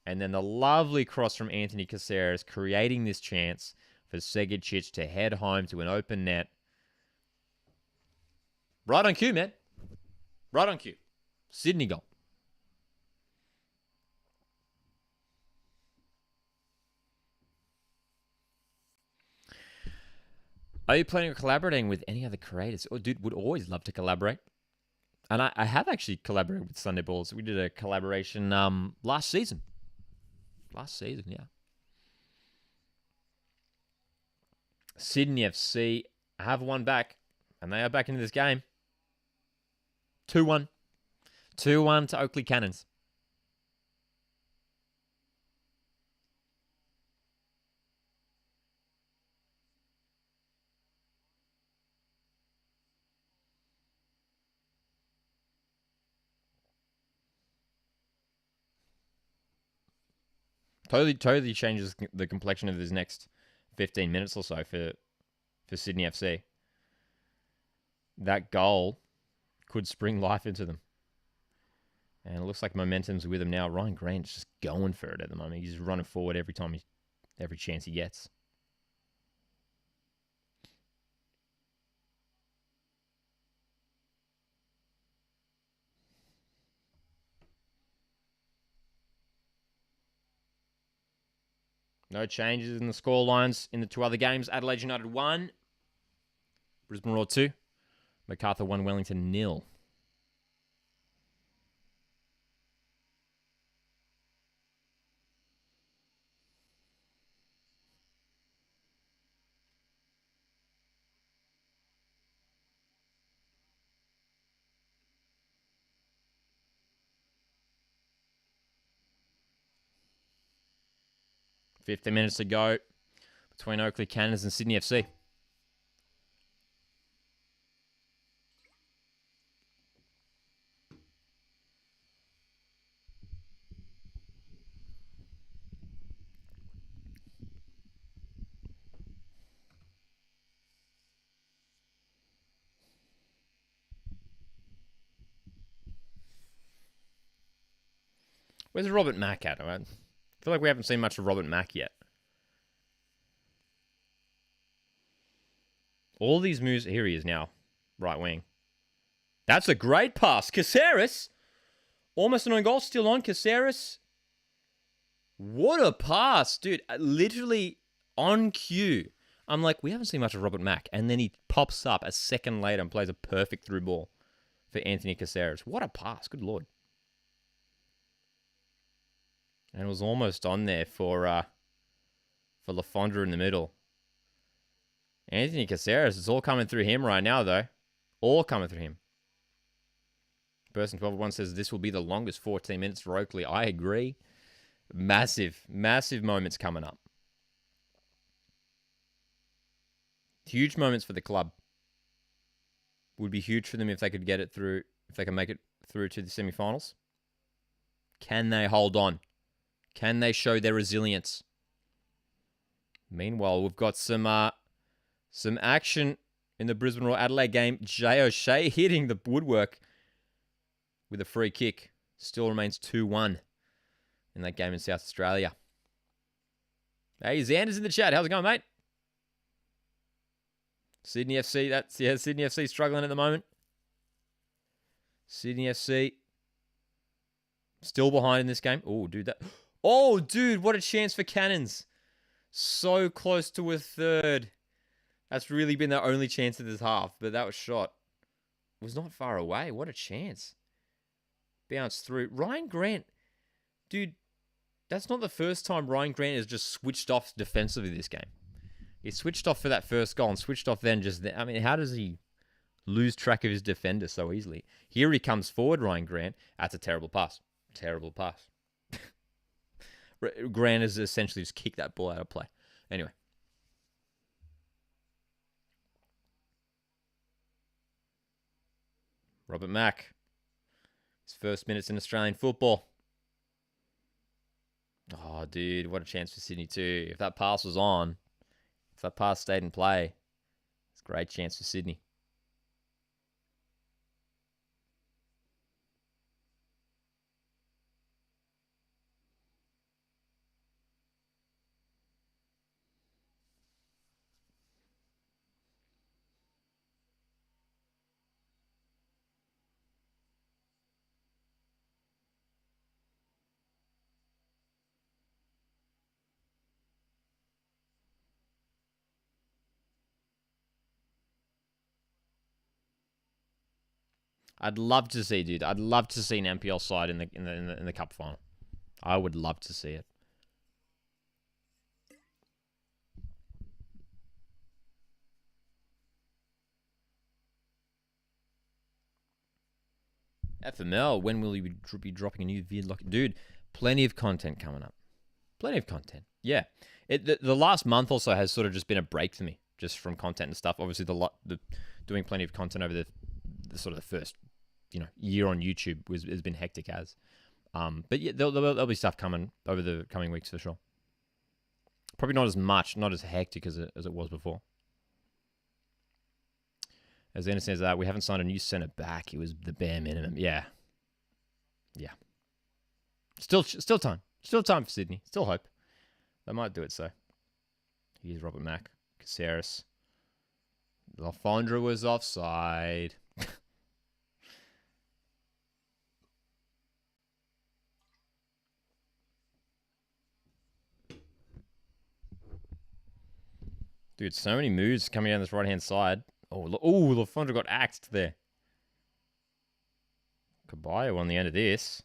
And then the lovely cross from Anthony Caceres, creating this chance for Segedcic to head home to an open net. Right on cue, man. Right on cue. Sydney goal. Are you planning on collaborating with any other creators? Oh, dude, would always love to collaborate. And I have actually collaborated with Sunday Balls. We did a collaboration last season. Yeah. Sydney FC have won back, and they are back into this game. 2-1. 2-1 to Oakley Cannons. Totally changes the complexion of this next 15 minutes or so for Sydney FC. That goal could spring life into them. And it looks like momentum's with him now. Ryan Grant's just going for it at the moment. He's running forward every chance he gets. No changes in the score lines in the 2 other games. Adelaide United 1. Brisbane Roar 2. Macarthur 1. Wellington 0. Fifteen minutes to go between Oakley Cannons and Sydney FC. Where's Robert Mack at? I feel like we haven't seen much of Robert Mack yet. All these moves. Here he is now. Right wing. That's a great pass. Caceres. Almost an own goal. Still on. Caceres. What a pass, dude. Literally on cue. I'm like, we haven't seen much of Robert Mack. And then he pops up a second later and plays a perfect through ball for Anthony Caceres. What a pass. Good Lord. And it was almost on there for Lafondra in the middle. Anthony Caceres, it's all coming through him right now, though. All coming through him. Person 12-1 says this will be the longest 14 minutes for Oakley. I agree. Massive, massive moments coming up. Huge moments for the club. Would be huge for them if they could get it through, if they can make it through to the semi-finals. Can they hold on? Can they show their resilience? Meanwhile, we've got some action in the Brisbane Royal Adelaide game. Jay O'Shea hitting the woodwork with a free kick. Still remains 2-1 in that game in South Australia. Hey, Xander's in the chat. How's it going, mate? Sydney FC, Sydney FC struggling at the moment. Sydney FC still behind in this game. Oh, dude, what a chance for Cannons. So close to a third. That's really been their only chance of this half, but that was shot. It was not far away. What a chance. Bounced through. Ryan Grant, dude, that's not the first time Ryan Grant has just switched off defensively this game. He switched off for that first goal and switched off then just then. I mean, how does he lose track of his defender so easily? Here he comes forward, Ryan Grant. That's a terrible pass. Terrible pass. Grant has essentially just kicked that ball out of play. Anyway. Robert Mack. His first minutes in Australian football. Oh, dude, what a chance for Sydney too. If that pass was on, if that pass stayed in play, it's a great chance for Sydney. I'd love to see, dude. I'd love to see an NPL side in the cup final. I would love to see it. FML, when will you be dropping a new vid? Dude, plenty of content coming up. Plenty of content. Yeah. The last month or so has sort of just been a break for me, just from content and stuff. Obviously, the doing plenty of content over the sort of the first year on YouTube has been hectic as. But yeah, there'll be stuff coming over the coming weeks for sure. Probably not as much, not as hectic as it was before. As Anna says that, we haven't signed a new centre back. It was the bare minimum. Yeah. Still time. Still time for Sydney. Still hope. They might do it so. Here's Robert Mack. Caceres. Lafondra was offside. Dude, so many moves coming down this right-hand side. Oh, Lafondra got axed there. Caballo on the end of this.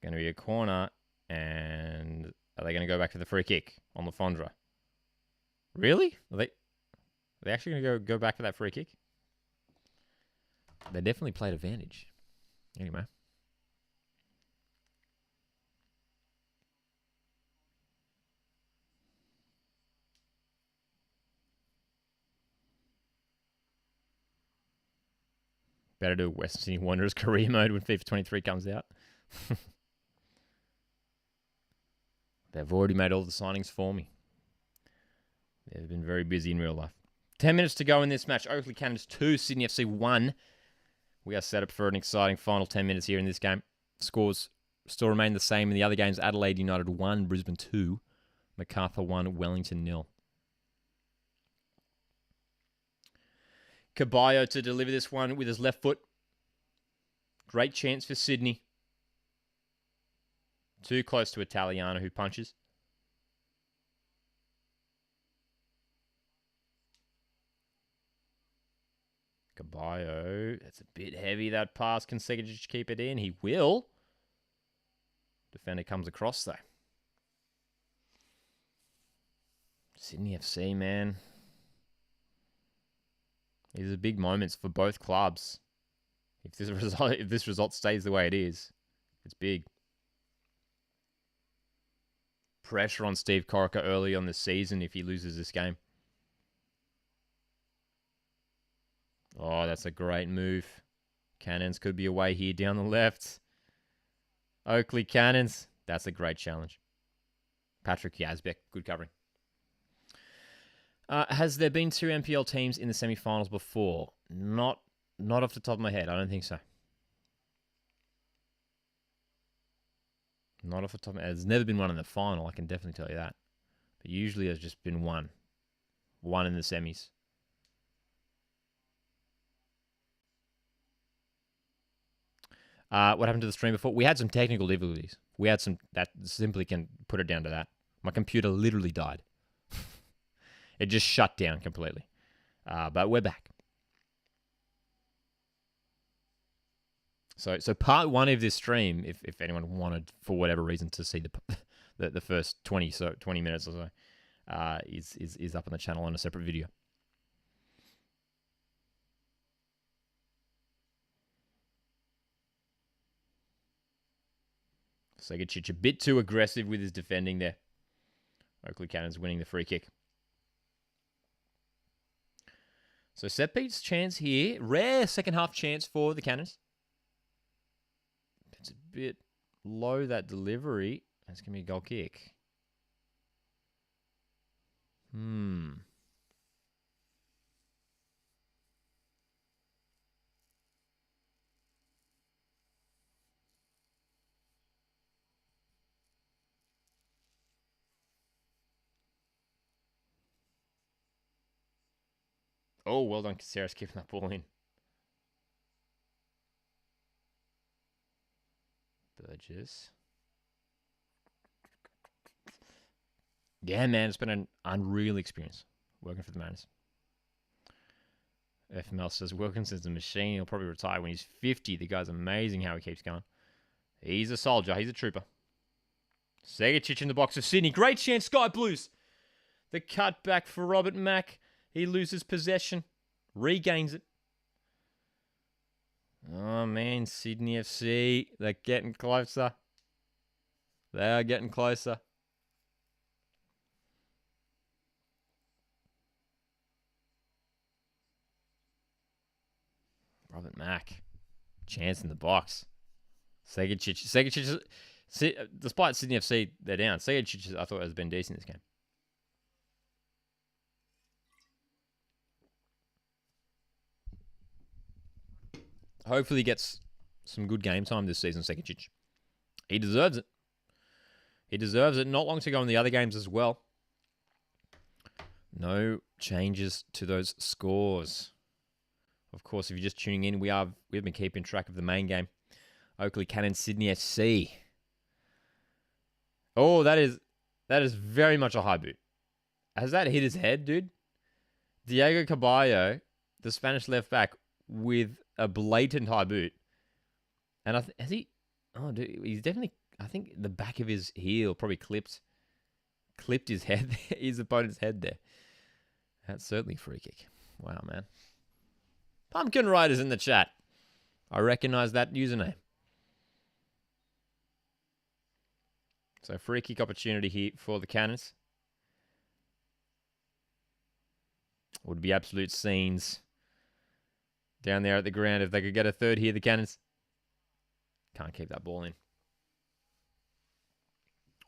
Going to be a corner. And are they going to go back for the free kick on Lafondra? Really? Are they actually going to go back for that free kick? They definitely played advantage. Anyway. Better do Western Sydney Wanderers career mode when FIFA 23 comes out. They've already made all the signings for me. They've been very busy in real life. 10 minutes to go in this match. Oakley Cannons 2, Sydney FC 1. We are set up for an exciting final 10 minutes here in this game. Scores still remain the same in the other games. Adelaide United 1, Brisbane 2, Macarthur 1, Wellington 0. Caballo to deliver this one with his left foot. Great chance for Sydney. Too close to Italiano, who punches. Caballo. That's a bit heavy, that pass. Can Segic keep it in? He will. Defender comes across, though. Sydney FC, man. These are big moments for both clubs. If this result stays the way it is, it's big. Pressure on Steve Corica early on the season if he loses this game. Oh, that's a great move. Cannons could be away here down the left. Oakley Cannons. That's a great challenge. Patrick Yazbek, good covering. Has there been 2 NPL teams in the semi-finals before? Not off the top of my head. I don't think so. Not off the top of my head. There's never been one in the final, I can definitely tell you that. But usually there's just been one. One in the semis. What happened to the stream before? We had some technical difficulties. We had some, that simply can put it down to that. My computer literally died. It just shut down completely. But we're back. So part 1 of this stream, if anyone wanted for whatever reason to see the first 20 minutes or so, is up on the channel on a separate video. Segacic a bit too aggressive with his defending there. Oakley Cannons winning the free kick. So set piece chance here. Rare second half chance for the Cannons. It's a bit low, that delivery. That's going to be a goal kick. Oh, well done, Caceres, keeping that ball in. Burgess. Yeah, man, it's been an unreal experience working for the Mariners. FML says Wilkinson's a machine. He'll probably retire when he's 50. The guy's amazing how he keeps going. He's a soldier. He's a trooper. Segacic in the box of Sydney. Great chance, Sky Blues. The cut back for Robert Mack. He loses possession. Regains it. Oh, man. Sydney FC. They're getting closer. They are getting closer. Robert Mack. Chance in the box. Segacic, despite Sydney FC, they're down. Segacic, I thought, has been decent this game. Hopefully he gets some good game time this season, Segacic. He deserves it. He deserves it. Not long to go in the other games as well. No changes to those scores. Of course, if you're just tuning in, we've been keeping track of the main game. Oakley Cannon, Sydney FC. Oh, that is very much a high boot. Has that hit his head, dude? Diego Caballo, the Spanish left back, with a blatant high boot. And has he? Oh, dude, he's definitely. I think the back of his heel probably clipped his head, his opponent's head there. That's certainly a free kick. Wow, man. Pumpkin Riders in the chat. I recognize that username. So free kick opportunity here for the Cannons. Would be absolute scenes down there at the ground if they could get a third here, the Cannons. Can't keep that ball in.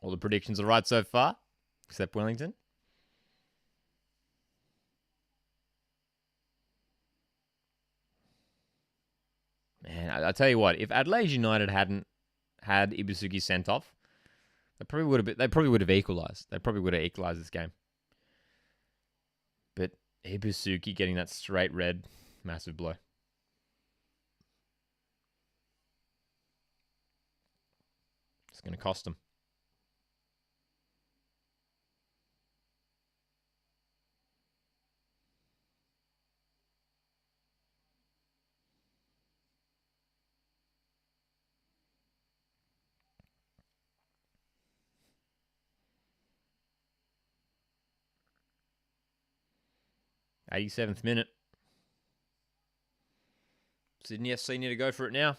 All the predictions are right so far, except Wellington. Man, I tell you what, if Adelaide United hadn't had Ibusuki sent off, they probably would have equalised. They probably would have equalised this game. But Ibusuki getting that straight red, massive blow. It's going to cost them. 87th minute. Sydney FC need to go for it now.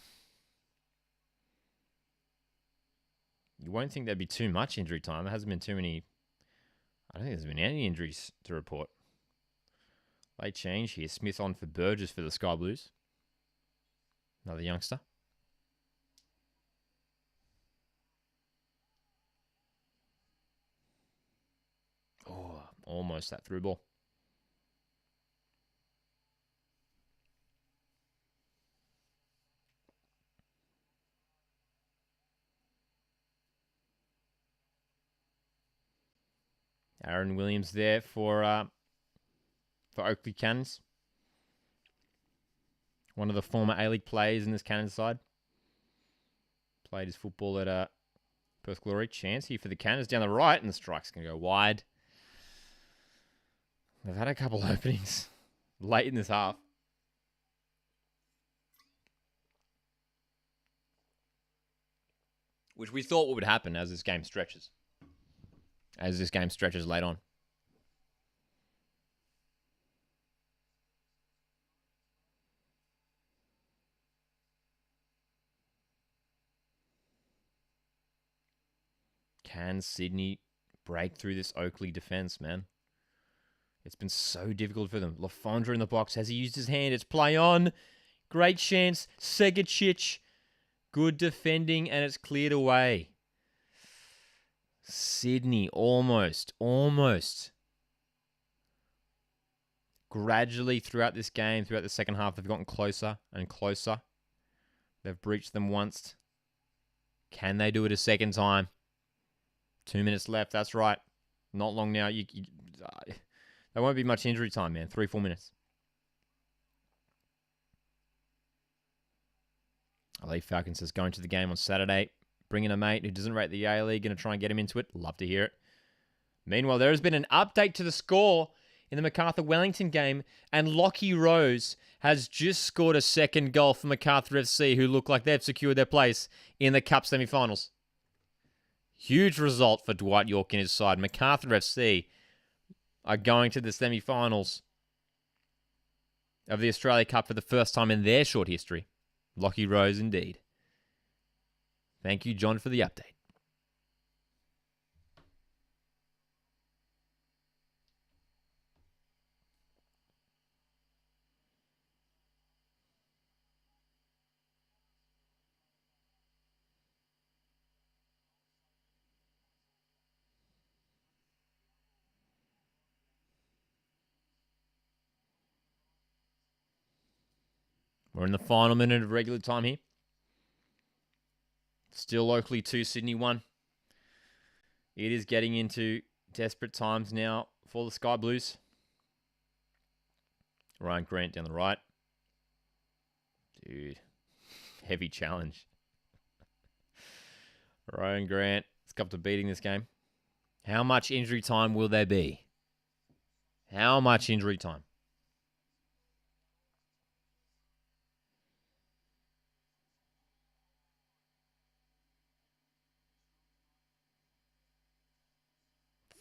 You won't think there'd be too much injury time. There hasn't been too many. I don't think there's been any injuries to report. Late change here. Smith on for Burgess for the Sky Blues. Another youngster. Oh, almost that through ball. Aaron Williams there for Oakley Cannons. One of the former A-League players in this Cannons side. Played his football at Perth Glory. Chance here for the Cannons down the right, and the strike's going to go wide. They've had a couple openings late in this half. Which we thought would happen as this game stretches. Late on. Can Sydney break through this Oakley defense, man? It's been so difficult for them. Lafondra in the box. Has he used his hand? It's play on. Great chance. Segachich. Good defending, and it's cleared away. Sydney, almost. Gradually throughout this game, throughout the second half, they've gotten closer and closer. They've breached them once. Can they do it a second time? 2 minutes left, that's right. Not long now. There won't be much injury time, man. 3-4 minutes. Ali Falcon says, going to the game on Saturday. Bring in a mate who doesn't rate the A-League. Going to try and get him into it. Love to hear it. Meanwhile, there has been an update to the score in the MacArthur-Wellington game, and Lockie Rose has just scored a second goal for MacArthur FC, who look like they've secured their place in the Cup semi-finals. Huge result for Dwight York and his side. MacArthur FC are going to the semi-finals of the Australia Cup for the first time in their short history. Lockie Rose indeed. Thank you, John, for the update. We're in the final minute of regular time here. Still Oakley 2, Sydney 1. It is getting into desperate times now for the Sky Blues. Ryan Grant down the right. Dude, heavy challenge. Ryan Grant has come to beating this game. How much injury time will there be? How much injury time?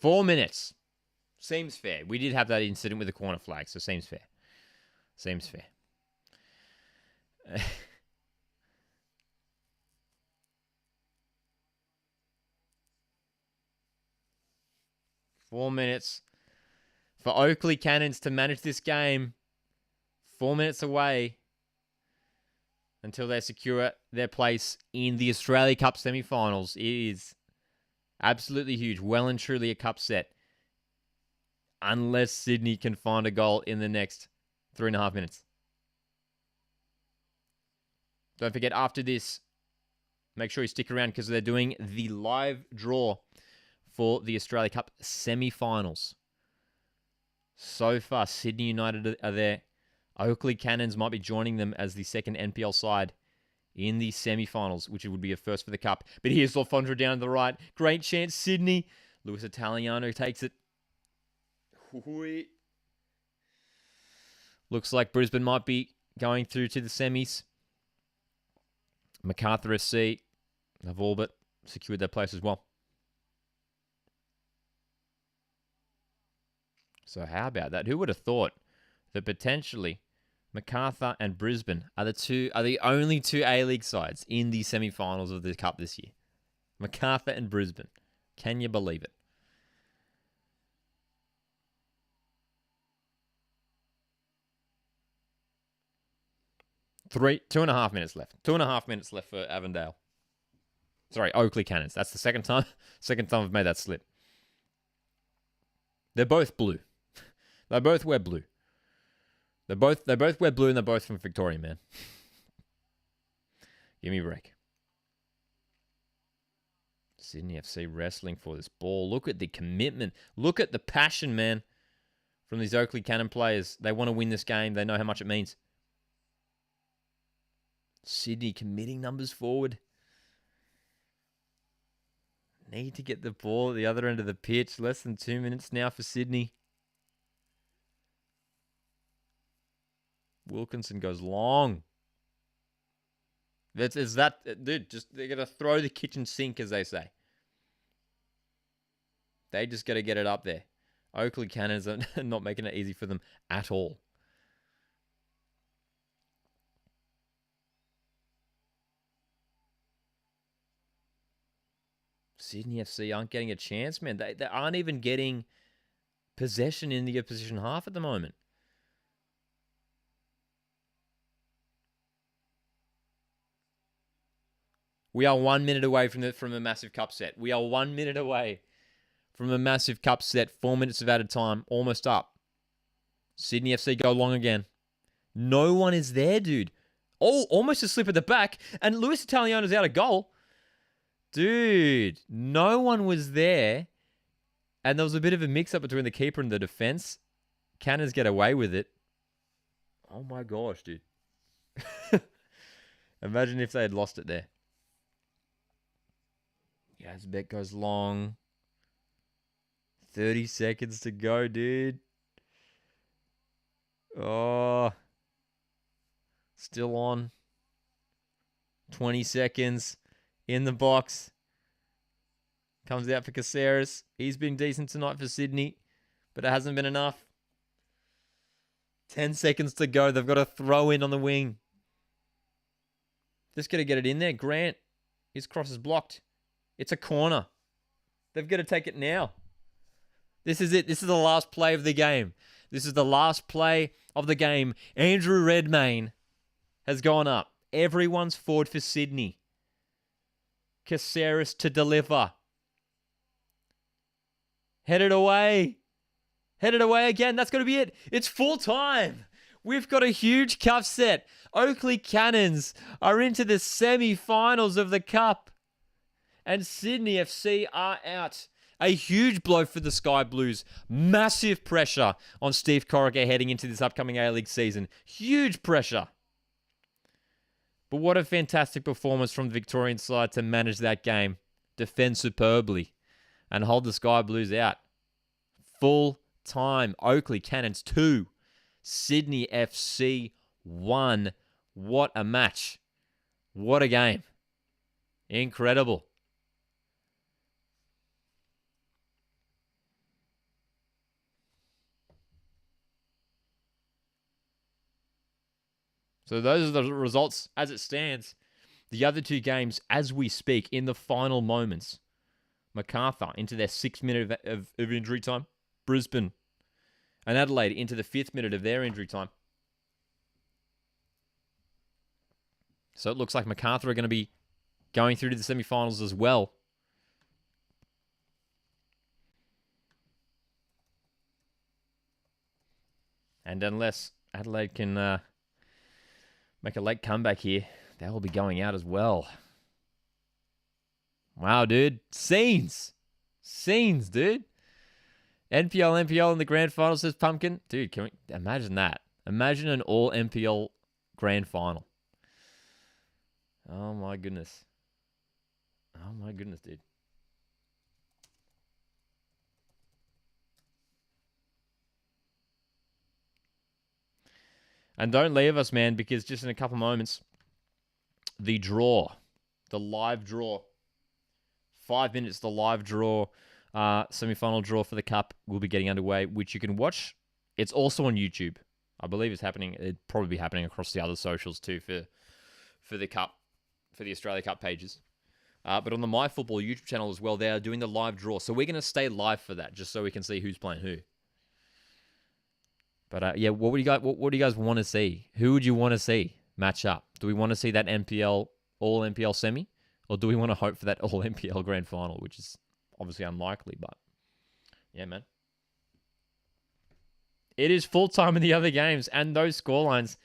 Four minutes. Seems fair. We did have that incident with the corner flag, so seems fair. Seems fair. 4 minutes for Oakley Cannons to manage this game. 4 minutes away until they secure their place in the Australia Cup semi-finals. It is absolutely huge. Well and truly a cup set. Unless Sydney can find a goal in the next 3.5 minutes. Don't forget, after this, make sure you stick around because they're doing the live draw for the Australia Cup semi-finals. So far, Sydney United are there. Oakley Cannons might be joining them as the second NPL side in the semi-finals, which would be a first for the Cup. But here's Lafondra down to the right. Great chance, Sydney. Luis Italiano takes it. Looks like Brisbane might be going through to the semis. MacArthur FC have all but secured their place as well. So how about that? Who would have thought that potentially Macarthur and Brisbane are the only two A-League sides in the semi-finals of the Cup this year. Macarthur and Brisbane. Can you believe it? Two and a half minutes left. 2.5 minutes left for Avondale. Sorry, Oakley Cannons. That's the second time I've made that slip. They're both blue. They both wear blue. They both wear blue, and they're both from Victoria, man. Give me a break. Sydney FC wrestling for this ball. Look at the commitment. Look at the passion, man, from these Oakley Cannon players. They want to win this game. They know how much it means. Sydney committing numbers forward. Need to get the ball at the other end of the pitch. Less than 2 minutes now for Sydney. Wilkinson goes long. Dude, they're going to throw the kitchen sink, as they say. They just got to get it up there. Oakley Cannons are not making it easy for them at all. Sydney FC aren't getting a chance, man. They aren't even getting possession in the opposition half at the moment. We are 1 minute away from a massive cup set. We are 1 minute away from a massive cup set. 4 minutes of added time. Almost up. Sydney FC go long again. No one is there, dude. Oh, almost a slip at the back. And Luis Italiano's out of goal. Dude, no one was there. And there was a bit of a mix-up between the keeper and the defense. Cannons get away with it. Oh my gosh, dude. Imagine if they had lost it there. Yazbek goes long. 30 seconds to go, dude. Oh. Still on. 20 seconds. In the box. Comes out for Caceres. He's been decent tonight for Sydney, but it hasn't been enough. 10 seconds to go. They've got to throw in on the wing. Just got to get it in there. Grant. His cross is blocked. It's a corner. They've got to take it now. This is it. This is the last play of the game. This is the last play of the game. Andrew Redmayne has gone up. Everyone's forward for Sydney. Caceres to deliver. Headed away. Headed away again. That's going to be it. It's full time. We've got a huge cup set. Oakley Cannons are into the semi-finals of the cup. And Sydney FC are out. A huge blow for the Sky Blues. Massive pressure on Steve Corica heading into this upcoming A-League season. Huge pressure. But what a fantastic performance from the Victorian side to manage that game, defend superbly, and hold the Sky Blues out. Full time. Oakley Cannons 2, Sydney FC 1. What a match. What a game. Incredible. So those are the results as it stands. The other two games, as we speak, in the final moments. Macarthur into their 6th minute of injury time. Brisbane and Adelaide into the 5th minute of their injury time. So it looks like Macarthur are going to be going through to the semi-finals as well. And unless Adelaide can make a late comeback here, they will be going out as well. Wow, dude. Scenes, dude. NPL in the grand final, says Pumpkin. Dude, can we imagine that? Imagine an all NPL grand final. Oh my goodness. Oh my goodness, dude. And don't leave us, man, because just in a couple moments, the live draw, 5 minutes, the live draw, semi-final draw for the Cup will be getting underway, which you can watch. It's also on YouTube. I believe it's happening. It'd probably be happening across the other socials too for the Cup, for the Australia Cup pages. But on the MyFootball YouTube channel as well, they are doing the live draw. So we're going to stay live for that, just so we can see who's playing who. But yeah, what do you guys want to see? Who would you want to see match up? Do we want to see that all NPL semi, or do we want to hope for that all NPL grand final, which is obviously unlikely? But yeah, man, it is full time in the other games, and those scorelines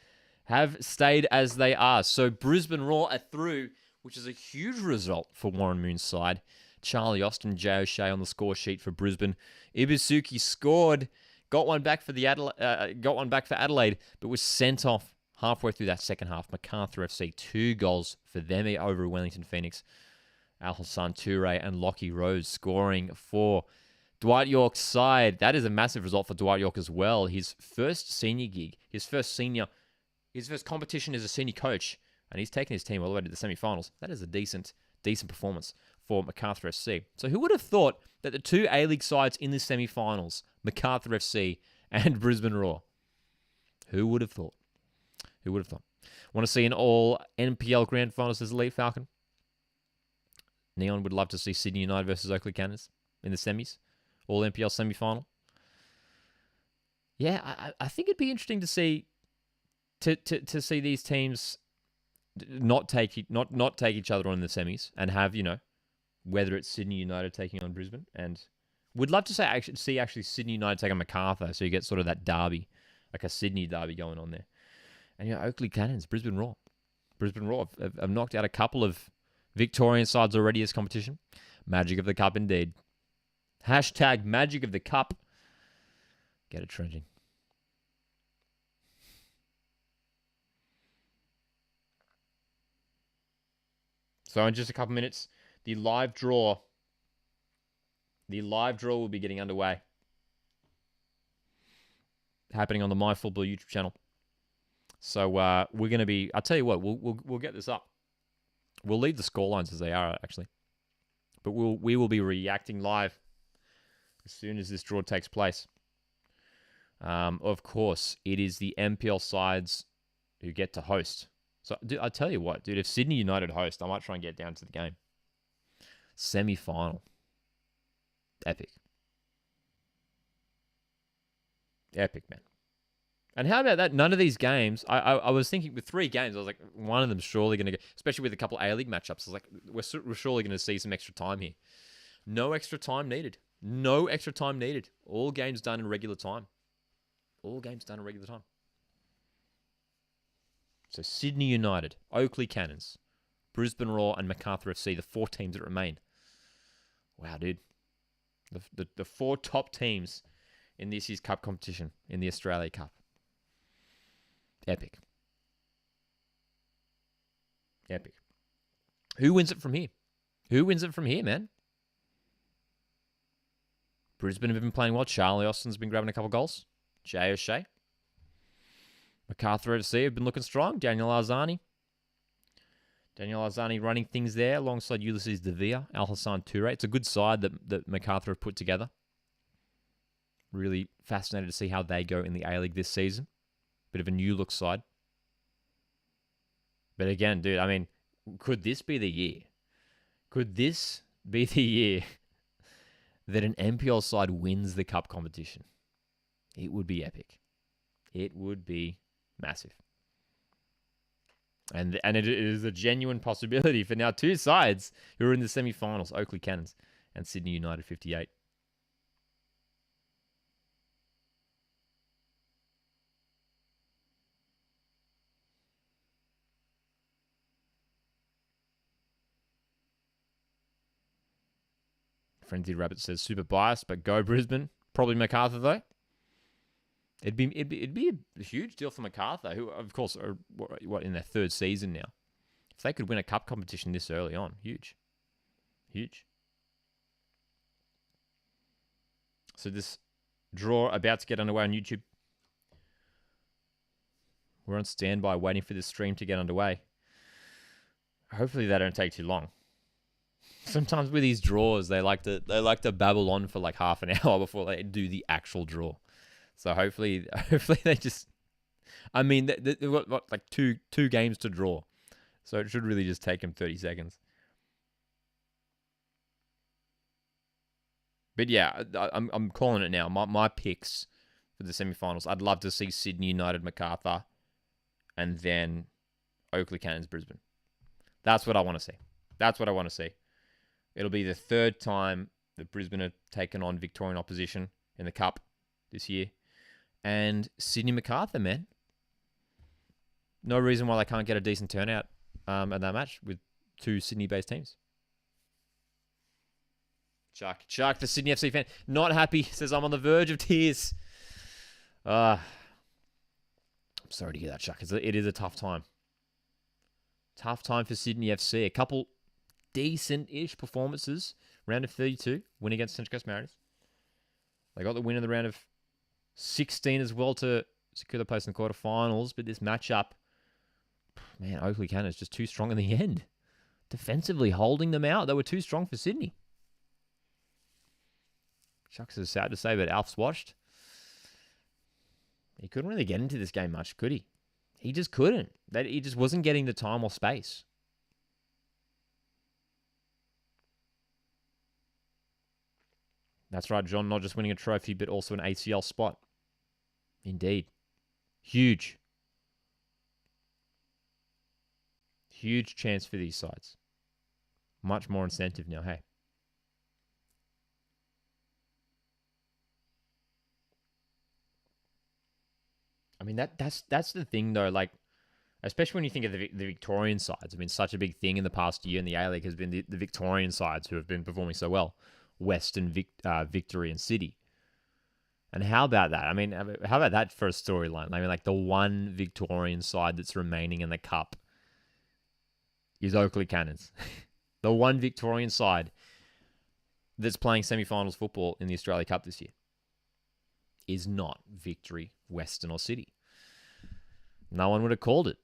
have stayed as they are. So Brisbane Roar are through, which is a huge result for Warren Moon's side. Charlie Austin, Jay O'Shea on the score sheet for Brisbane. Ibusuki scored, got one back for Adelaide, but was sent off halfway through that second half. MacArthur FC, 2 goals for them over Wellington Phoenix. Al Hassan Toure and Lockie Rose scoring for Dwight York's side. That is a massive result for Dwight York as well. His first senior gig, his first competition as a senior coach, and he's taken his team all the way to the semi-finals. That is a decent performance for MacArthur FC. So who would have thought that the 2 A-League sides in the semi-finals, MacArthur FC and Brisbane Roar? Who would have thought? Who would have thought? Want to see an all NPL grand finals as Elite Falcon? Neon would love to see Sydney United versus Oakley Cannons in the semis. All NPL semi-final. Yeah, I think it'd be interesting to see see these teams not take each other on in the semis and have, whether it's Sydney United taking on Brisbane, and would love to see Sydney United take on MacArthur, so you get sort of that derby, like a Sydney derby going on there. And Oakley Cannons, Brisbane Roar have knocked out a couple of Victorian sides already this competition. Magic of the Cup indeed. Hashtag Magic of the Cup. Get it trending. So in just a couple minutes, the live draw will be getting underway. Happening on the MyFootball YouTube channel. So we're going to be, I'll tell you what, we'll get this up. We'll leave the scorelines as they are, actually. But we will be reacting live as soon as this draw takes place. Of course, it is the MPL sides who get to host. So, dude, I tell you what, dude, if Sydney United host, I might try and get down to the game. Semi-final. Epic. Epic, man. And how about that? None of these games, I was thinking with 3 games, I was like, one of them's surely going to go, especially with a couple A-League matchups, I was like, we're surely going to see some extra time here. No extra time needed. No extra time needed. All games done in regular time. All games done in regular time. So Sydney United, Oakley Cannons, Brisbane Roar, and MacArthur FC, the 4 teams that remain. Wow, dude. The 4 top teams in this year's Cup competition, in the Australia Cup. Epic. Epic. Who wins it from here? Who wins it from here, man? Brisbane have been playing well. Charlie Austin's been grabbing a couple goals. Jay O'Shea. MacArthur FC have been looking strong. Daniel Arzani running things there alongside Ulysses De Villa, Al Hassan Toure. It's a good side that MacArthur have put together. Really fascinated to see how they go in the A-League this season. Bit of a new look side. But again, dude, I mean, could this be the year? Could this be the year that an NPL side wins the Cup competition? It would be epic. It would be massive. And it is a genuine possibility for now 2 sides who are in the semi-finals, Oakley Cannons and Sydney United 58. Frenzied Rabbit says super biased, but go Brisbane. Probably MacArthur though. It'd be a huge deal for MacArthur, who of course are in their 3rd season now. If they could win a cup competition this early on, huge. So this draw about to get underway on YouTube. We're on standby waiting for this stream to get underway. Hopefully they don't take too long. Sometimes with these draws, they like to babble on for like half an hour before they do the actual draw. So hopefully they just I mean, they've got like two games to draw. So it should really just take them 30 seconds. But yeah, I'm calling it now. My picks for the semi-finals. I'd love to see Sydney United Macarthur and then Oakley Cannons Brisbane. That's what I want to see. That's what I want to see. It'll be the third time that Brisbane have taken on Victorian opposition in the Cup this year. And Sydney Macarthur, man. No reason why they can't get a decent turnout at that match with two Sydney-based teams. Chuck, the Sydney FC fan. Not happy. Says, I'm on the verge of tears. I'm sorry to hear that, Chuck. It is a tough time. Tough time for Sydney FC. A couple decent-ish performances. Round of 32, win against Central Coast Mariners. They got the win in the round of 16 as well to secure the place in the quarterfinals. But this matchup, man, Oakley Cannons just too strong in the end. Defensively holding them out. They were too strong for Sydney. Shucks, is sad to say, but Alf's watched. He couldn't really get into this game much, could he? He just couldn't. He just wasn't getting the time or space. That's right, John. Not just winning a trophy, but also an ACL spot. Indeed. Huge. Huge chance for these sides. Much more incentive now, hey. I mean, that's the thing, though. Like, especially when you think of the Victorian sides. It's been such a big thing in the past year in the A-League has been the Victorian sides who have been performing so well. Western Victory and City. And how about that? I mean, how about that for a storyline? I mean, like the one Victorian side that's remaining in the Cup is Oakley Cannons. The one Victorian side that's playing semi-finals football in the Australia Cup this year is not Victory, Western or City. No one would have called it.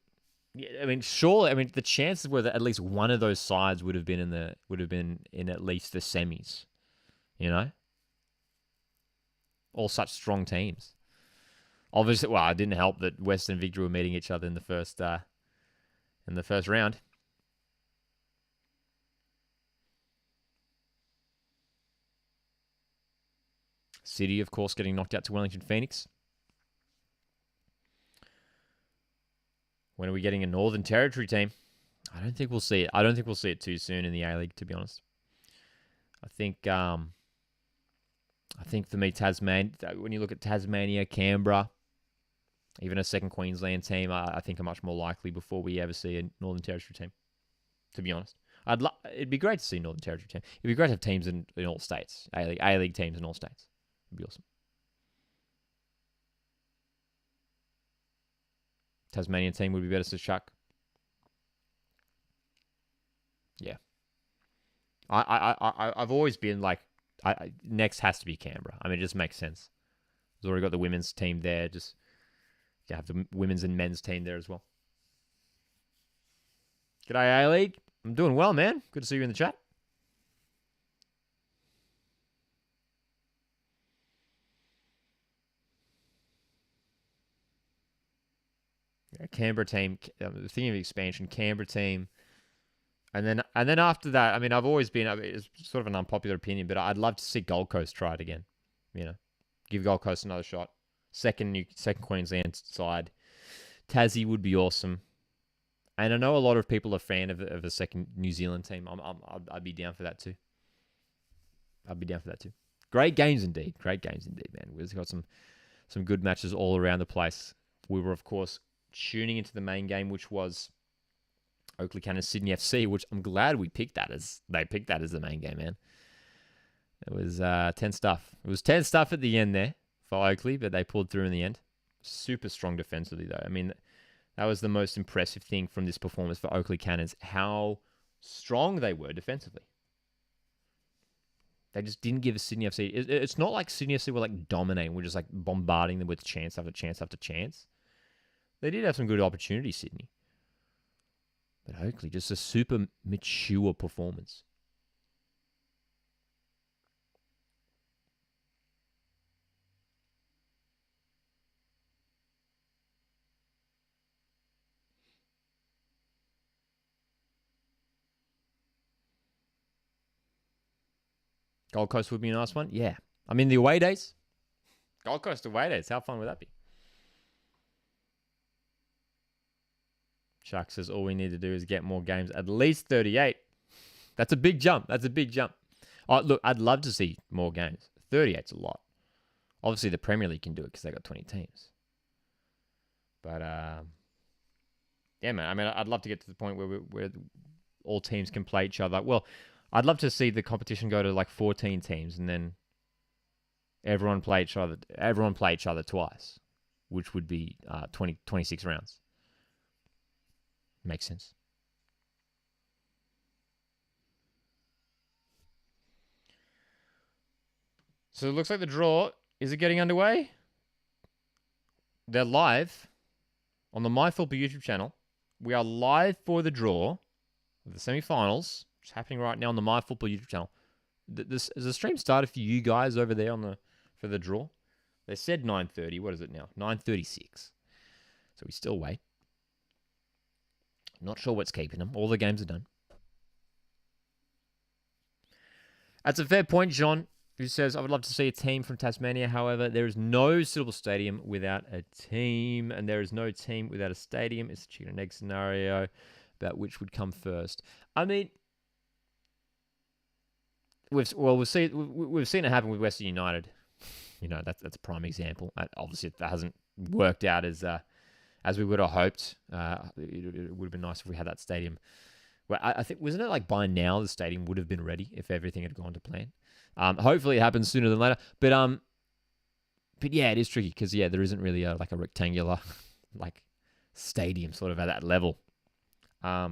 Yeah, I mean, surely. I mean, the chances were that at least one of those sides would have been in at least the semis. You know, all such strong teams. Obviously, well, it didn't help that Western and Victory were meeting each other in the first round. City, of course, getting knocked out to Wellington Phoenix. When are we getting a Northern Territory team? I don't think we'll see it. I don't think we'll see it too soon in the A-League, to be honest. I think for me, when you look at Tasmania, Canberra, even a second Queensland team, I think are much more likely before we ever see a Northern Territory team, to be honest. It'd be great to see a Northern Territory team. It'd be great to have teams in all states, A-League teams in all states. It'd be awesome. Tasmanian team would be better to Chuck. Yeah. I've always been like, next has to be Canberra. I mean, it just makes sense. There's already got the women's team there. Just you have the women's and men's team there as well. G'day, A-League. I'm doing well, man. Good to see you in the chat. Yeah, Canberra team. Thinking of expansion, Canberra team. And then after that, I mean, I've always been, it's sort of an unpopular opinion, but I'd love to see Gold Coast try it again. You know, give Gold Coast another shot. Second Queensland side. Tassie would be awesome. And I know a lot of people are fan of a second New Zealand team. I'd be down for that too. Great games indeed, man. We've got some good matches all around the place. We were, of course, tuning into the main game, which was Oakley Cannons Sydney FC, which I'm glad they picked that as the main game, man. It was 10 stuff. It was 10 stuff at the end there for Oakley, but they pulled through in the end. Super strong defensively, though. I mean, that was the most impressive thing from this performance for Oakley Cannons, how strong they were defensively. They just didn't give Sydney FC... It's not like Sydney FC were like dominating. We're just like bombarding them with chance after chance after chance. They did have some good opportunities, Sydney. But Oakley, just a super mature performance. Gold Coast would be a nice one. Yeah. I mean, the away days. Gold Coast away days. How fun would that be? Shark says all we need to do is get more games. At least 38. That's a big jump. That's a big jump. Oh, look, I'd love to see more games. 38's a lot. Obviously, the Premier League can do it because they got 20 teams. But, yeah, man. I mean, I'd love to get to the point where all teams can play each other. Well, I'd love to see the competition go to like 14 teams and then everyone play each other twice, which would be 26 rounds. Makes sense. So it looks like the draw, is it getting underway? They're live on the MyFootball YouTube channel. We are live for the draw of the semi-finals. It's happening right now on the MyFootball YouTube channel. Has the stream started for you guys over there for the draw? They said 9:30. What is it now? 9:36. So we still wait. Not sure what's keeping them. All the games are done. That's a fair point, John, who says, I would love to see a team from Tasmania. However, there is no suitable stadium without a team, and there is no team without a stadium. It's a chicken and egg scenario about which would come first. I mean, we've seen it happen with Western United. You know, that's a prime example. Obviously, that hasn't worked out as we would have hoped. It would have been nice if we had that stadium. Well, I think, wasn't it like by now the stadium would have been ready if everything had gone to plan? Hopefully it happens sooner than later. But yeah, it is tricky because there isn't really a rectangular like stadium sort of at that level. Yeah,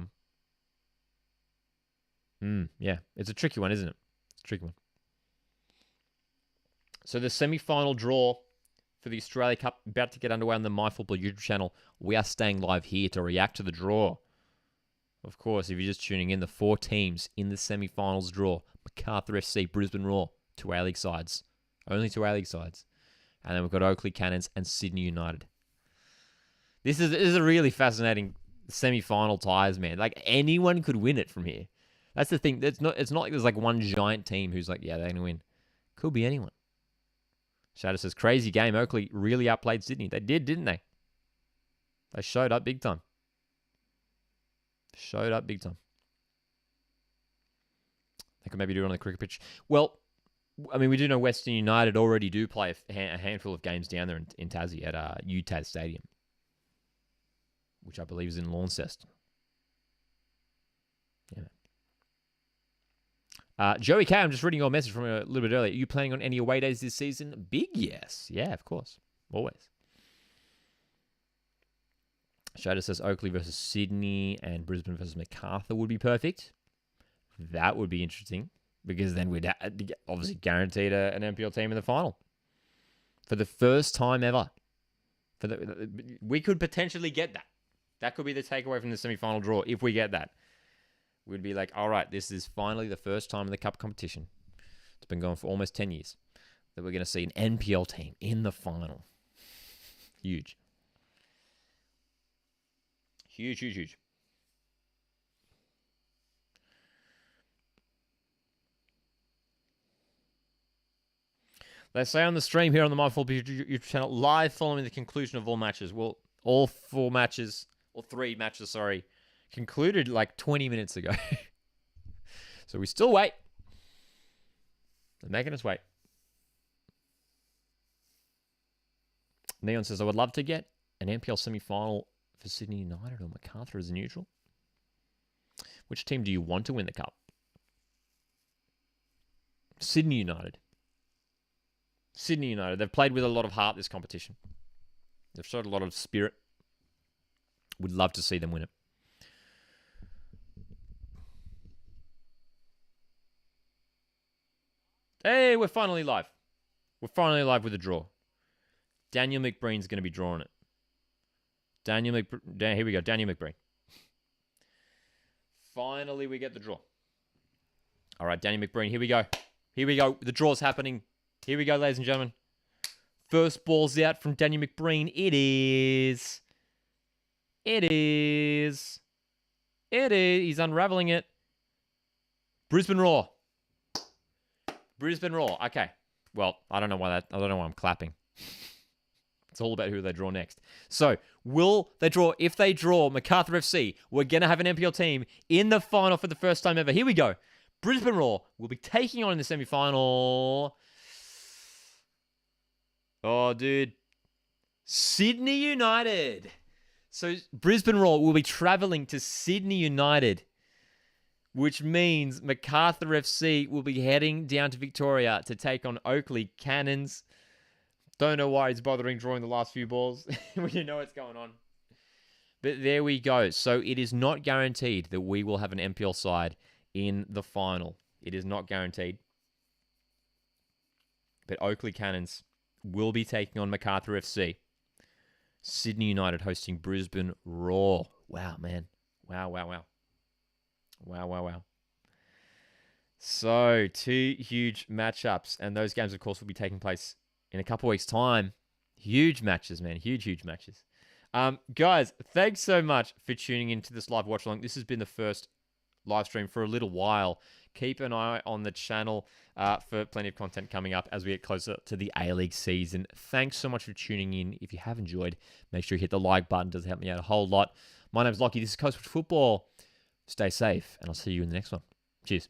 it's a tricky one, isn't it? It's a tricky one. So the semi-final draw for the Australia Cup about to get underway on the MyFootball YouTube channel. We are staying live here to react to the draw. Of course, if you're just tuning in, the 4 teams in the semi-finals draw: Macarthur FC, Brisbane Roar, 2 A-League sides. Only 2 A-League sides. And then we've got Oakley Cannons and Sydney United. This is a really fascinating semi-final ties, man. Like, anyone could win it from here. That's the thing. It's not like there's like one giant team who's like, yeah, they're going to win. Could be anyone. Shadow says, crazy game. Oakley really outplayed Sydney. They did, didn't they? They showed up big time. Showed up big time. They could maybe do it on the cricket pitch. Well, I mean, we do know Western United already do play a handful of games down there in Tassie at UTAS Stadium, which I believe is in Launceston. Yeah. Joey K, I'm just reading your message from a little bit earlier. Are you planning on any away days this season? Big yes. Yeah, of course. Always. Shadow says Oakley versus Sydney and Brisbane versus Macarthur would be perfect. That would be interesting because then we'd obviously guaranteed an NPL team in the final for the first time ever. We could potentially get that. That could be the takeaway from the semi-final draw if we get that. We'd be like, all right, this is finally the first time in the Cup competition. It's been going for almost 10 years that we're going to see an NPL team in the final. Huge. Huge, huge, huge. They say on the stream here on the MyFootball YouTube channel, live following the conclusion of all matches. Well, all 3 matches, concluded like 20 minutes ago. So we still wait. They're making us wait. Neon says, I would love to get an NPL semi-final for Sydney United or Macarthur as a neutral. Which team do you want to win the Cup? Sydney United. Sydney United. They've played with a lot of heart this competition. They've showed a lot of spirit. Would love to see them win it. Hey, we're finally live. We're finally live with a draw. Daniel McBreen's going to be drawing it. Here we go. Daniel McBreen. Finally, we get the draw. All right, Daniel McBreen. Here we go. Here we go. The draw's happening. Here we go, ladies and gentlemen. First ball's out from Daniel McBreen. It is. He's unraveling it. Brisbane Roar. Brisbane Roar. Okay. Well, I don't know why I'm clapping. It's all about who they draw next. So, will they draw? If they draw MacArthur FC, we're going to have an NPL team in the final for the first time ever. Here we go. Brisbane Roar will be taking on in the semi-final. Oh, dude. Sydney United. So, Brisbane Roar will be travelling to Sydney United, which means MacArthur FC will be heading down to Victoria to take on Oakley Cannons. Don't know why he's bothering drawing the last few balls when you know what's going on. But there we go. So it is not guaranteed that we will have an NPL side in the final. It is not guaranteed. But Oakley Cannons will be taking on MacArthur FC. Sydney United hosting Brisbane Roar. Wow, man. Wow. So, 2 huge matchups. And those games, of course, will be taking place in a couple weeks' time. Huge matches, man. Huge matches. Guys, thanks so much for tuning into this live watch along. This has been the first live stream for a little while. Keep an eye on the channel for plenty of content coming up as we get closer to the A-League season. Thanks so much for tuning in. If you have enjoyed, make sure you hit the like button. It does help me out a whole lot. My name's Lockie. This is Coast Football. Stay safe, and I'll see you in the next one. Cheers.